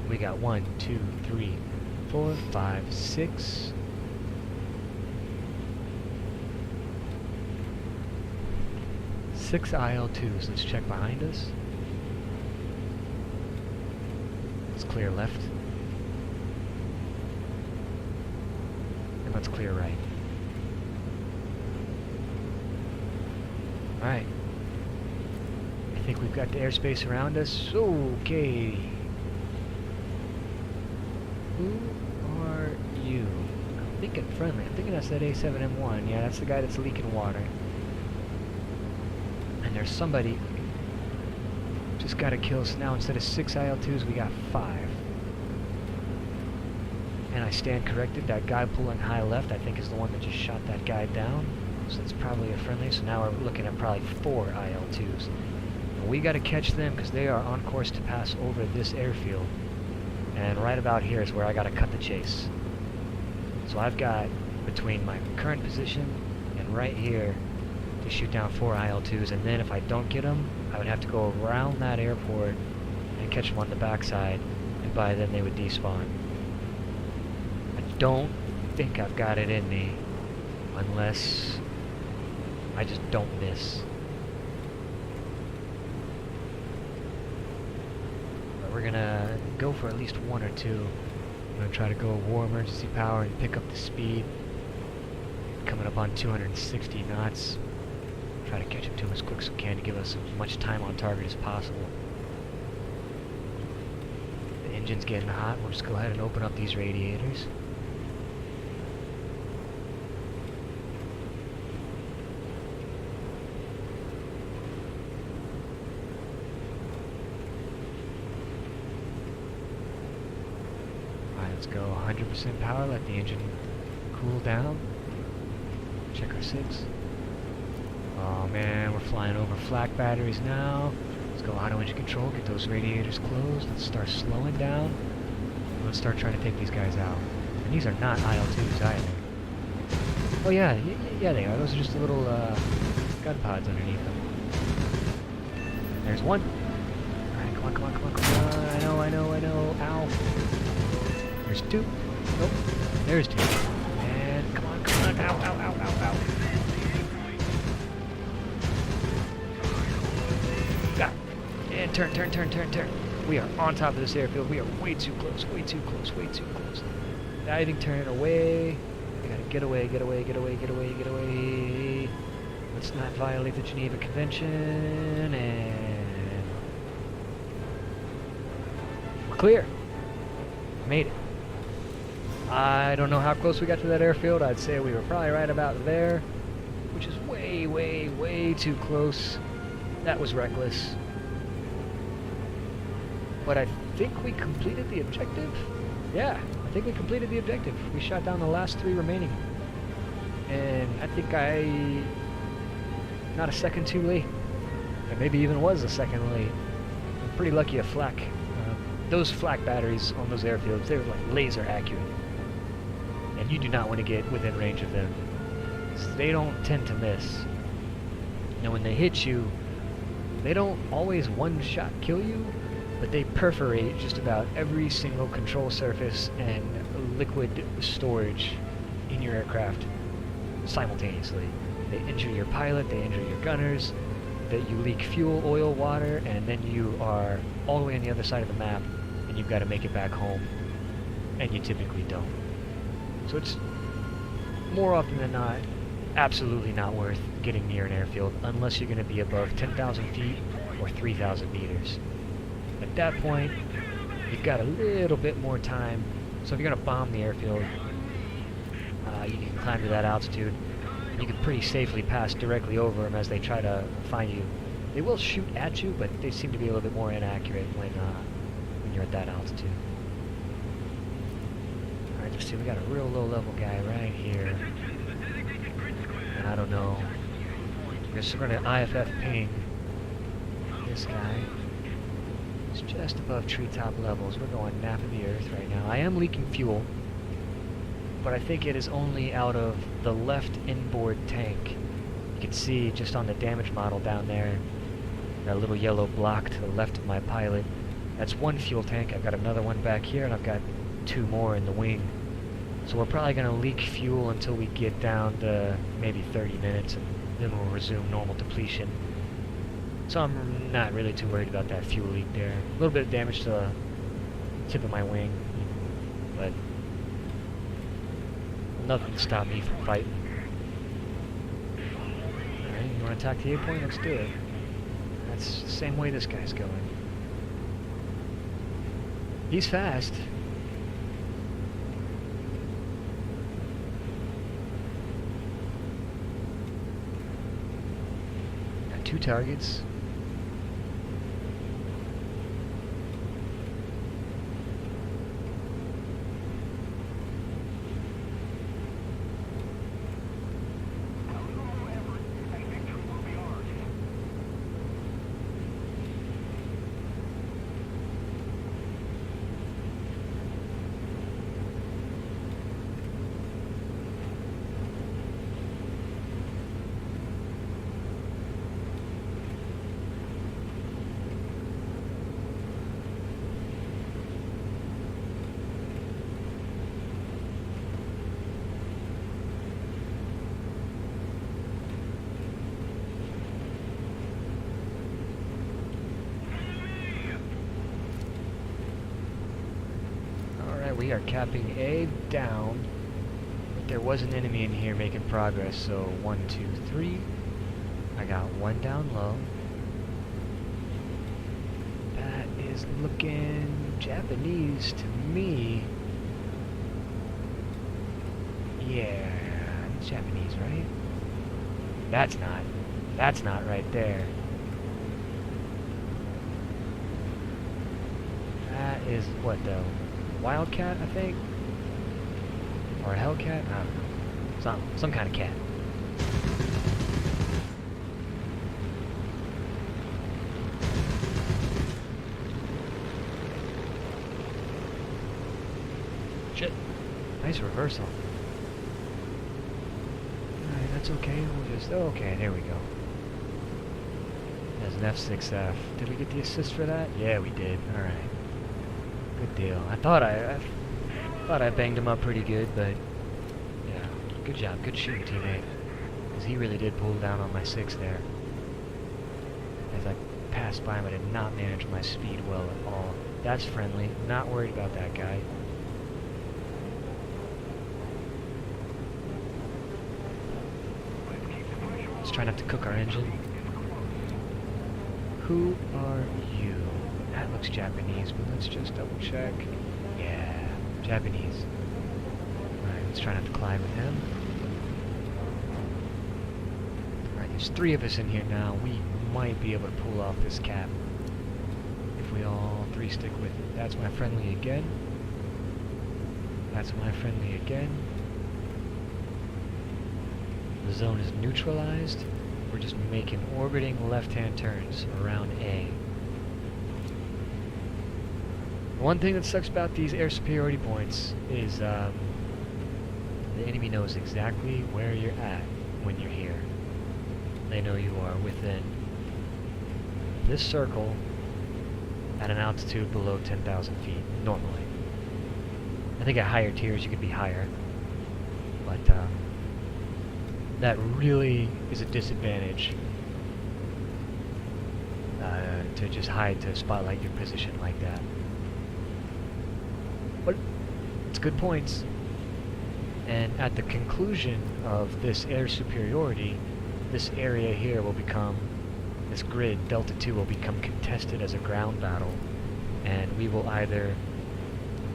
We got 1, 2, 3, 4, 5, 6. Six IL-2s. Let's check behind us. Let's clear left. And let's clear right. Alright. I think we've got the airspace around us. Okay. Who are you? I'm thinking friendly. I'm thinking that's that A7M1. Yeah, that's the guy that's leaking water. And there's somebody just got a kill, so now instead of 6 IL-2s, we got 5. And I stand corrected, that guy pulling high left, I think is the one that just shot that guy down. So it's probably a friendly, so now we're looking at probably 4 IL-2s. And we gotta catch them because they are on course to pass over this airfield. And right about here is where I gotta cut the chase. So I've got between my current position and right here to shoot down 4 IL-2s, and then if I don't get them, I would have to go around that airport and catch them on the backside, and by then they would despawn. I don't think I've got it in me, unless I just don't miss. But we're gonna go for at least 1 or 2. I'm gonna try to go war emergency power and pick up the speed. Coming up on 260 knots. Try to catch up to him as quick as we can to give us as much time on target as possible. The engine's getting hot. We'll just go ahead and open up these radiators. Alright, let's go 100% power, let the engine cool down. Check our 6. Oh man, we're flying over flak batteries now. Let's go auto engine control, get those radiators closed. Let's start slowing down. Let's start trying to take these guys out. And these are not IL-2s either. Oh yeah, yeah they are. Those are just the little gun pods underneath them. There's one. Alright, come on, come on, come on, come on. I know. Ow. There's 2. Nope. There's 2. And come on. Ow. Got it. And turn. We are on top of this airfield. We are way too close. Diving turn away. We gotta get away. Let's not violate the Geneva Convention. And we're clear. Made it. I don't know how close we got to that airfield. I'd say we were probably right about there, which is way too close. That was reckless. But I think we completed the objective. Yeah, I think we completed the objective. We shot down the last 3 remaining. And I think not a second too late. And maybe even was a second late. I'm pretty lucky a flak. Those flak batteries on those airfields, they were like laser accurate. And you do not want to get within range of them. So they don't tend to miss. Now when they hit you, they don't always one-shot kill you, but they perforate just about every single control surface and liquid storage in your aircraft simultaneously. They injure your pilot, they injure your gunners, that you leak fuel, oil, water, and then you are all the way on the other side of the map, and you've got to make it back home, and you typically don't. So it's more often than not absolutely not worth getting near an airfield unless you're going to be above 10,000 feet or 3,000 meters. At that point, you've got a little bit more time. So if you're going to bomb the airfield, you can climb to that altitude. You can pretty safely pass directly over them as they try to find you. They will shoot at you, but they seem to be a little bit more inaccurate when you're at that altitude. Alright, let's see, we got a real low-level guy right here. And I don't know. I guess we're going to IFF ping this guy. It's just above treetop levels. We're going nap of the earth right now. I am leaking fuel, but I think it is only out of the left inboard tank. You can see just on the damage model down there, that little yellow block to the left of my pilot. That's one fuel tank. I've got another one back here, and I've got 2 more in the wing. So we're probably going to leak fuel until we get down to maybe 30 minutes, and then we'll resume normal depletion. So I'm not really too worried about that fuel leak there. A little bit of damage to the tip of my wing, but nothing to stop me from fighting. Alright, you want to attack the A-point? Let's do it. That's the same way this guy's going. He's fast. Got 2 targets. We are capping A down, but there was an enemy in here making progress, so 1, 2, 3. I got 1 down low. That is looking Japanese to me. Yeah, it's Japanese, right? That's not right there. That is what though? Wildcat, I think? Or a Hellcat? I don't know. Some kind of cat. Shit. Nice reversal. Alright, that's okay. We'll just... Okay, there we go. There's an F6F. Did we get the assist for that? Yeah, we did. Alright. Good deal. I thought I banged him up pretty good, but... Yeah. Good job. Good shooting, teammate. Because he really did pull down on my 6 there. As I passed by him, I did not manage my speed well at all. That's friendly. Not worried about that guy. Let's try not to cook our engine. Who are you? That looks Japanese, but let's just double check. Yeah, Japanese. Alright, let's try not to collide with him. Alright, there's 3 of us in here now. We might be able to pull off this cap. If we all 3 stick with it. That's my friendly again. That's my friendly again. The zone is neutralized. We're just making orbiting left-hand turns around A. One thing that sucks about these air superiority points is the enemy knows exactly where you're at when you're here. They know you are within this circle at an altitude below 10,000 feet, normally. I think at higher tiers you could be higher, but that really is a disadvantage to just hide, to spotlight your position like that. But it's good points. And at the conclusion of this air superiority, this area here will become, this grid, Delta 2, will become contested as a ground battle. And we will either,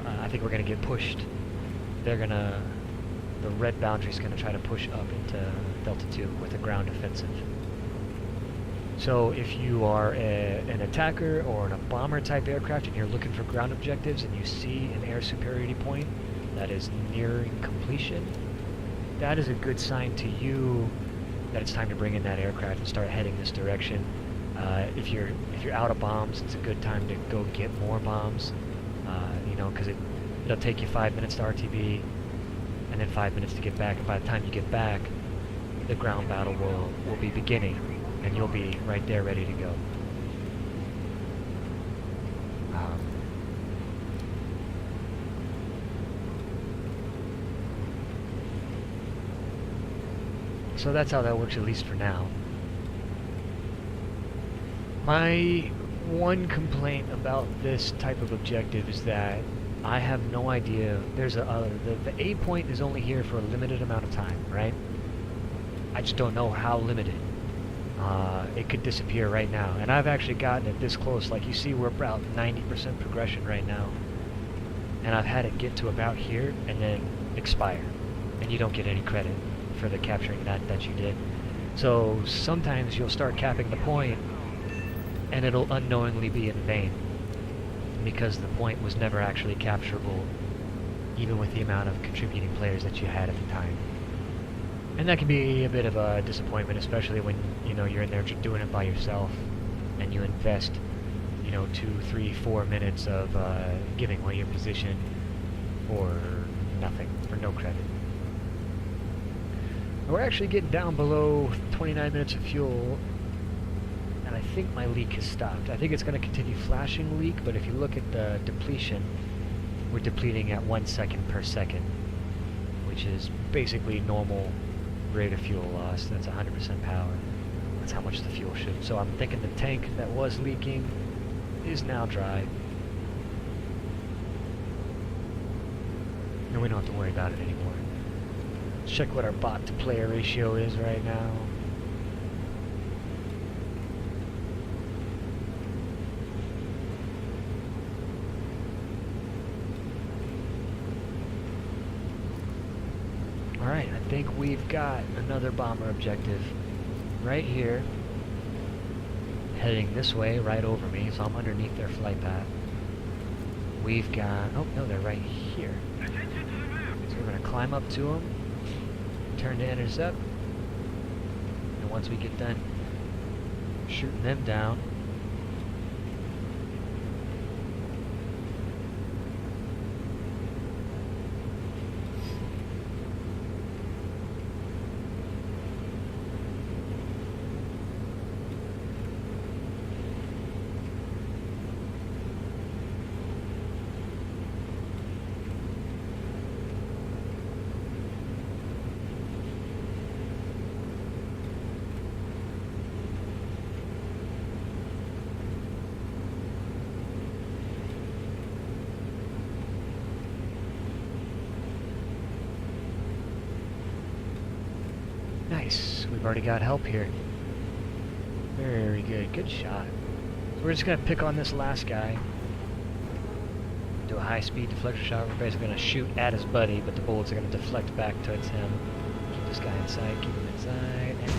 I think we're going to get pushed. They're going to, the red boundary is going to try to push up into Delta 2 with a ground offensive. So if you are an attacker or a bomber type aircraft and you're looking for ground objectives and you see an air superiority point that is nearing completion, that is a good sign to you that it's time to bring in that aircraft and start heading this direction. If you're out of bombs, it's a good time to go get more bombs. You know, because it'll take you 5 minutes to RTB and then 5 minutes to get back. And by the time you get back, the ground battle will be beginning, and you'll be right there ready to go. So that's how that works, at least for now. My one complaint about this type of objective is that I have no idea. There's the A point is only here for a limited amount of time, right? I just don't know how limited. It could disappear right now, and I've actually gotten it this close. Like you see, we're about 90% progression right now, and I've had it get to about here and then expire, and you don't get any credit for the capturing that you did. So sometimes you'll start capping the point, and it'll unknowingly be in vain, because the point was never actually capturable, even with the amount of contributing players that you had at the time. And that can be a bit of a disappointment, especially when, you know, you're in there doing it by yourself, and you invest, you know, 2, 3, 4 minutes of giving away your position for nothing, for no credit. We're actually getting down below 29 minutes of fuel, and I think my leak has stopped. I think it's going to continue flashing leak, but if you look at the depletion, we're depleting at 1 second per second, which is basically normal rate of fuel loss. That's 100% power. That's how much the fuel should. So I'm thinking the tank that was leaking is now dry. And we don't have to worry about it anymore. Let's check what our bot to player ratio is right now. Alright, I think we've got another bomber objective right here, heading this way, right over me, so I'm underneath their flight path. we've got... Oh, no, they're right here. So we're going to climb up to them, turn to intercept, and once we get done shooting them down, nice. We've already got help here. Very good. Good shot. So we're just going to pick on this last guy. Do a high-speed deflector shot. We're basically going to shoot at his buddy, but the bullets are going to deflect back towards him. Keep this guy inside. Keep him inside. And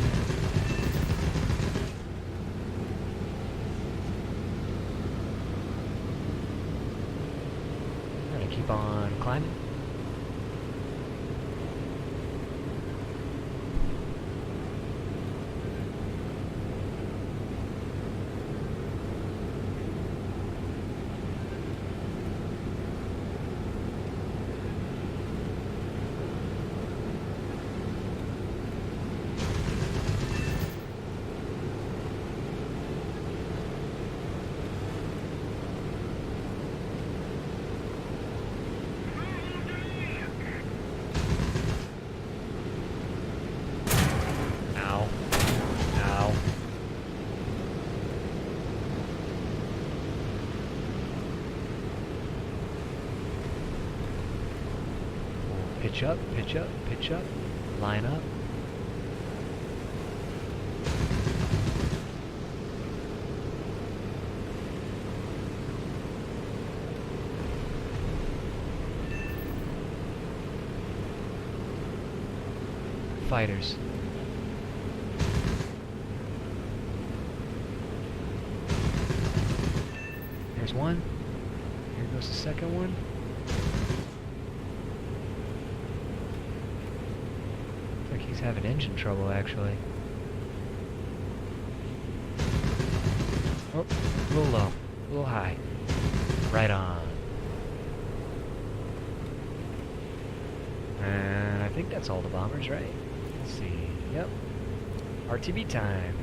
we're going to keep on climbing. Pitch up, pitch up, pitch up, line up. Fighters. There's one. Here goes the second one. He's having engine trouble, actually. Oh, a little low, a little high. Right on. And I think that's all the bombers, right? Let's see. Yep. RTB time.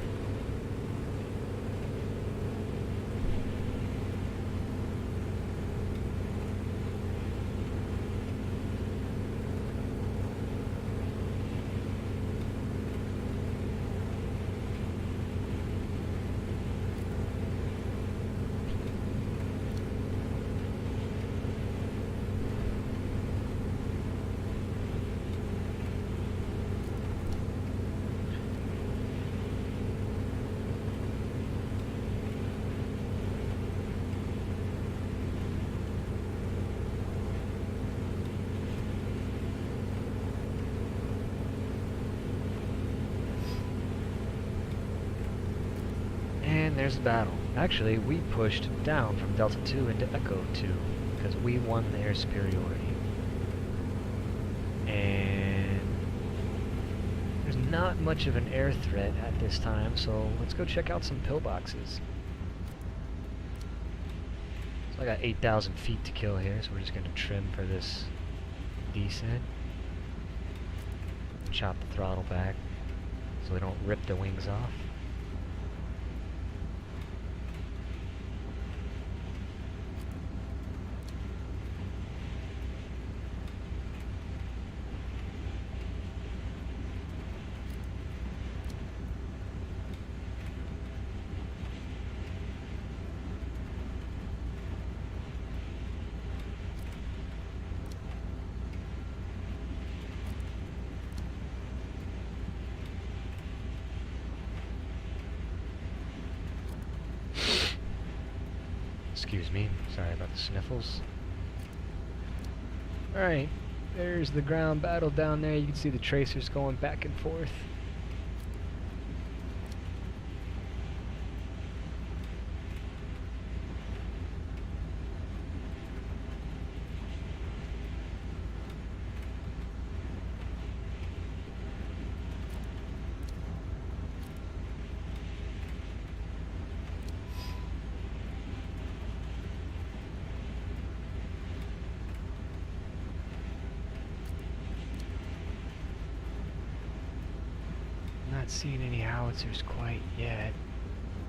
And there's the battle. Actually, we pushed down from Delta 2 into Echo 2 because we won their superiority. And there's not much of an air threat at this time, so let's go check out some pillboxes. So I got 8,000 feet to kill here, so we're just going to trim for this descent. Chop the throttle back so we don't rip the wings off. Excuse me, sorry about the sniffles. Alright, there's the ground battle down there. You can see the tracers going back and forth. not seeing any howitzers quite yet.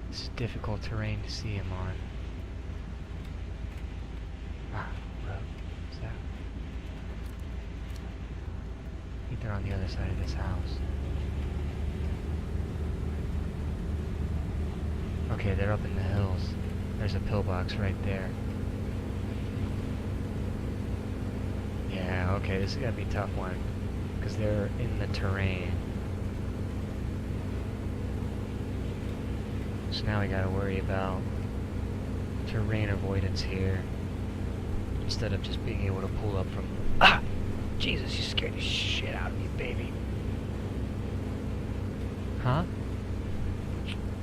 It's difficult terrain to see them on. Ah, road. What's that? I think they're on the other side of this house. Okay, they're up in the hills. There's a pillbox right there. Yeah, okay, this is gonna be a tough one. Because they're in the terrain. So now we gotta worry about terrain avoidance here. Instead of just being able to pull up from... Ah! Jesus, you scared the shit out of me, baby. Huh?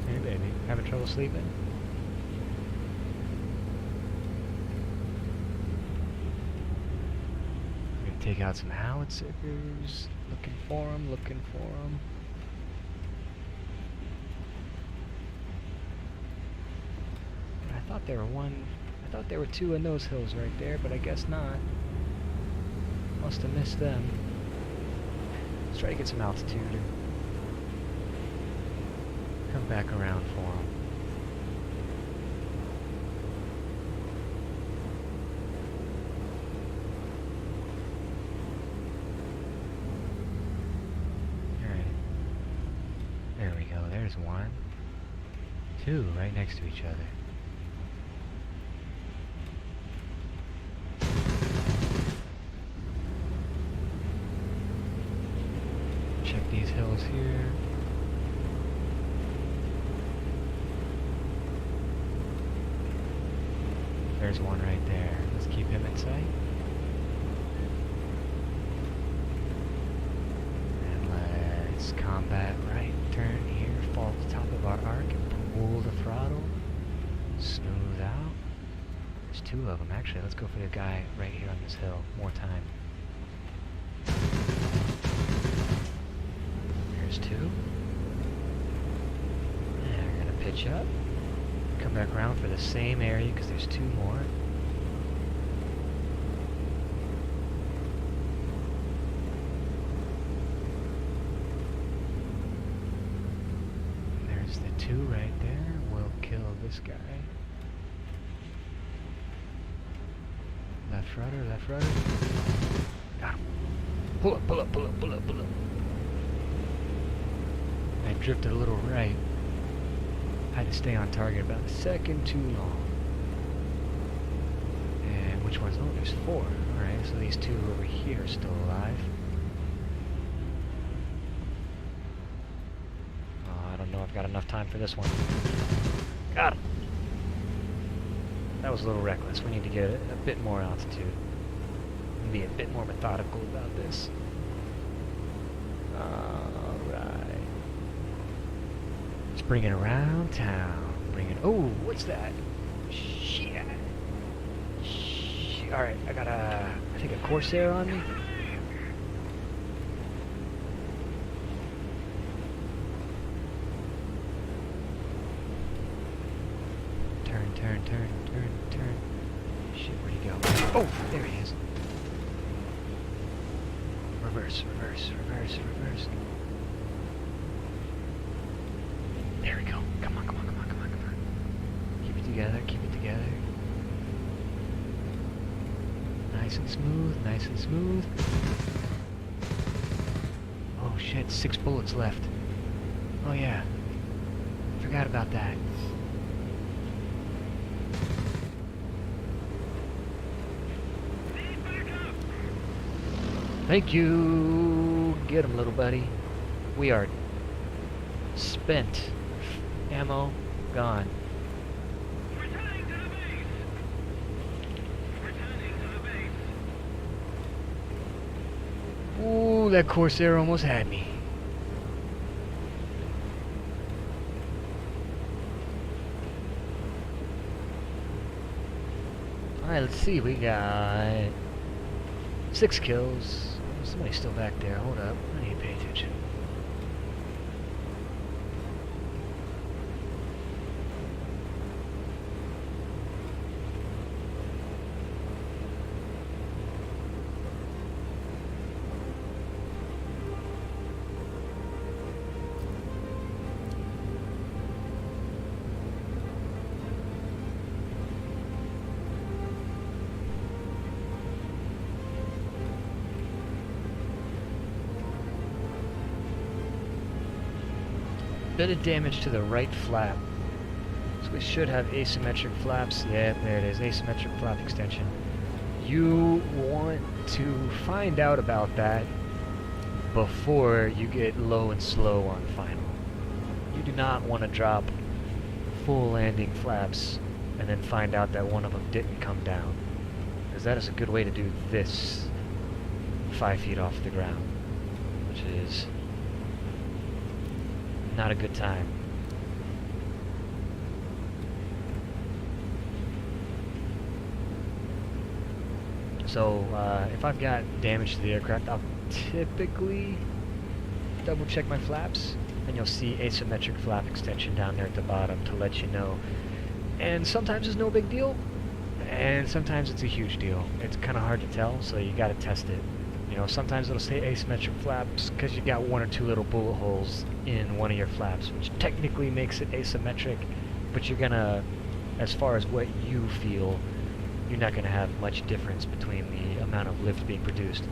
Hey, baby. Having trouble sleeping? I'm gonna take out some howitzers. Looking for them, looking for them. I thought there were two in those hills right there, but I guess not. Must have missed them. Let's try to get some altitude and come back around for them. Alright. There we go. There's one. Two right next to each other. Check these hills here. There's one right there. Let's keep him in sight. And let's combat right turn here. Fall to the top of our arc and pull the throttle. Smooth out. There's two of them actually. Let's go for the guy right here on this hill. More time. There's two. And we're gonna pitch up. Come back around for the same area because there's two more. And there's the two right there. We'll kill this guy. Left rudder, left rudder. Got him. Pull up, pull up, pull up, pull up, pull up. I drifted a little right. I had to stay on target about a second too long. And which one's... Oh, there's four. Alright, so these two over here are still alive. Oh, I don't know if I've got enough time for this one. Got him! That was a little reckless. We need to get a bit more altitude. And be a bit more methodical about this. Alright. Let's bring it around town. Bring it... Oh, what's that? Shit. Alright, I got I think a Corsair on me. Turn, turn, turn, turn, turn. Shit, where'd he go? Oh, there he is. Reverse, reverse, reverse, reverse. There we go. Come on, come on, come on, come on, come on. Keep it together, keep it together. Nice and smooth, nice and smooth. Oh shit, 6 bullets left. Oh yeah. Forgot about that. Thank you. Get him, little buddy. We are spent. Ammo gone. Returning to the base. Returning to the base. Ooh, that Corsair almost had me. Alright, let's see. We got 6 kills. Somebody's still back there. Hold up. I need to pay attention. bit of damage to the right flap. So we should have asymmetric flaps. Yeah, there it is, asymmetric flap extension. You want to find out about that before you get low and slow on final. You do not want to drop full landing flaps and then find out that one of them didn't come down, because that is a good way to do this 5 feet off the ground, which is not a good time. So if I've got damage to the aircraft, I'll typically double check my flaps, and you'll see asymmetric flap extension down there at the bottom to let you know. And sometimes it's no big deal, and sometimes it's a huge deal. It's kind of hard to tell, so you got to test it. You know, sometimes it'll say asymmetric flaps because you got 1 or 2 little bullet holes in one of your flaps, which technically makes it asymmetric, but you're gonna, as far as what you feel, you're not gonna have much difference between the amount of lift being produced.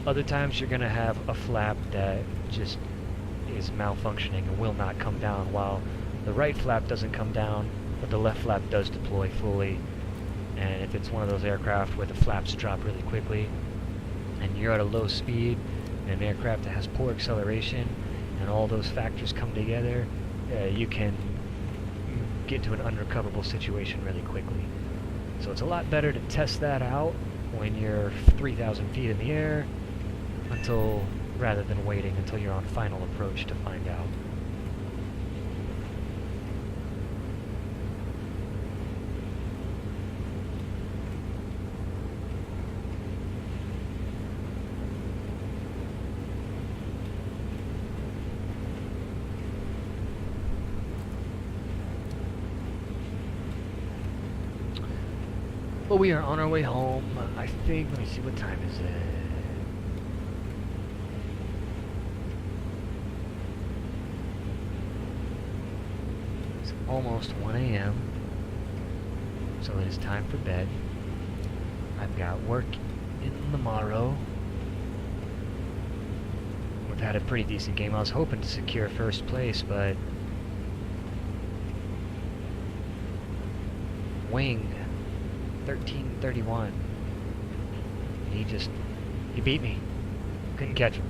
Other times you're gonna have a flap that just is malfunctioning and will not come down, while the right flap doesn't come down, but the left flap does deploy fully. And if it's one of those aircraft where the flaps drop really quickly, and you're at a low speed, in an aircraft that has poor acceleration, and all those factors come together, you can get to an unrecoverable situation really quickly. So it's a lot better to test that out when you're 3,000 feet in the air, rather than waiting until you're on final approach to find out. Well, we are on our way home. I think, let me see, what time is it? It's almost 1 a.m. So it is time for bed. I've got work in the morrow. We've had a pretty decent game. I was hoping to secure first place, but Wing 1331. He beat me. Couldn't catch him.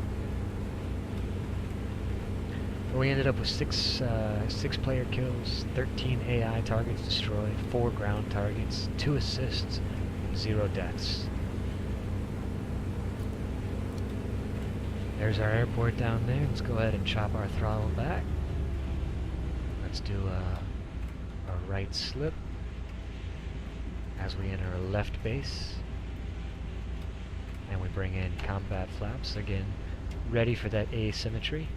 But we ended up with six player kills, 13 AI targets destroyed, 4 ground targets, 2 assists, 0 deaths. There's our airport down there. Let's go ahead and chop our throttle back. Let's do a right slip as we enter left base, and we bring in combat flaps again, ready for that asymmetry.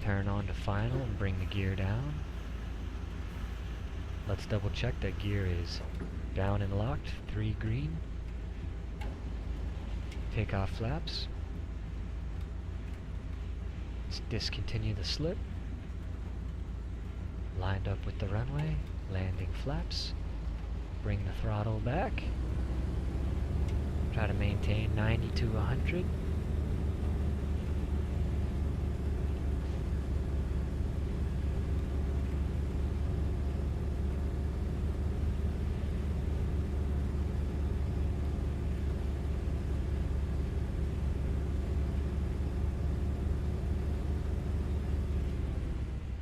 Turn on to final and bring the gear down. Let's double check that gear is down and locked, 3 green. Take off flaps. Let's discontinue the slip. Lined up with the runway, landing flaps. Bring the throttle back. Try to maintain 90 to 100.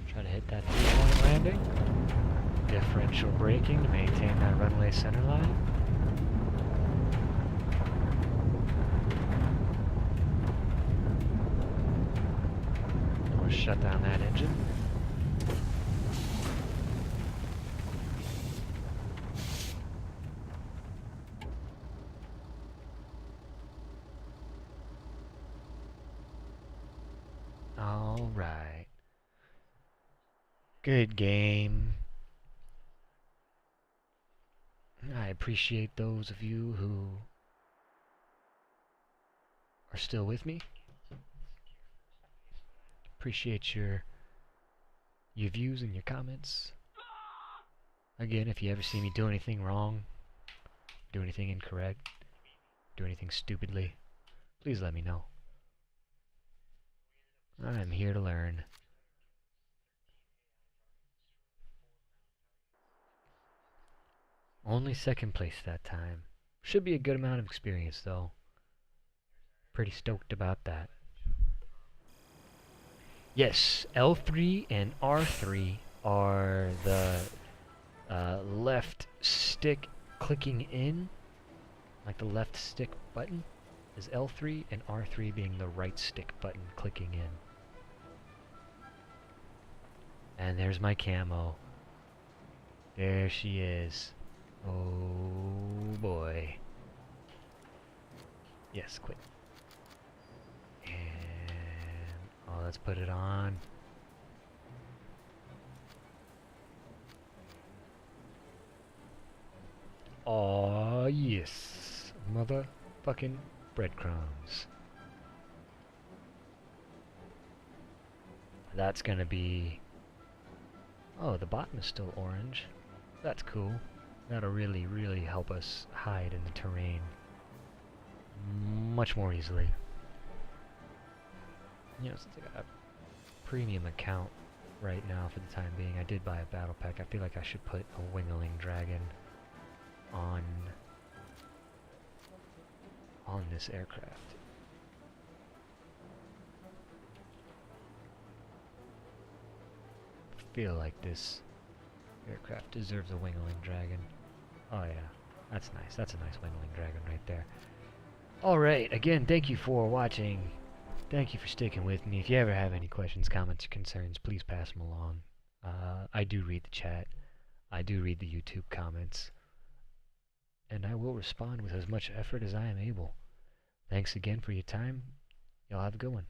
Try to hit that 3-point landing. Differential braking to maintain that runway center line. We'll shut down that engine. All right. Good game. I appreciate those of you who are still with me. Appreciate your views and your comments. Again, if you ever see me do anything wrong, do anything incorrect, do anything stupidly, please let me know. I'm here to learn. Only second place that time. Should be a good amount of experience though. Pretty stoked about that. Yes, L3 and R3 are the left stick clicking in, like the left stick button is L3 and R3 being the right stick button clicking in. And there's my camo. There she is. Oh boy. Yes, quit. And oh, let's put it on. Oh yes, motherfucking breadcrumbs. That's gonna be. Oh, the bottom is still orange. That's cool. That'll really, really help us hide in the terrain much more easily. You know, since I got a premium account right now for the time being, I did buy a battle pack. I feel like I should put a Wingling Dragon on this aircraft. I feel like this aircraft deserves a Wingling Dragon. Oh yeah, that's nice. That's a nice Wingling Dragon right there. Alright, again, thank you for watching. Thank you for sticking with me. If you ever have any questions, comments, or concerns, please pass them along. I do read the chat. I do read the YouTube comments. And I will respond with as much effort as I am able. Thanks again for your time. Y'all have a good one.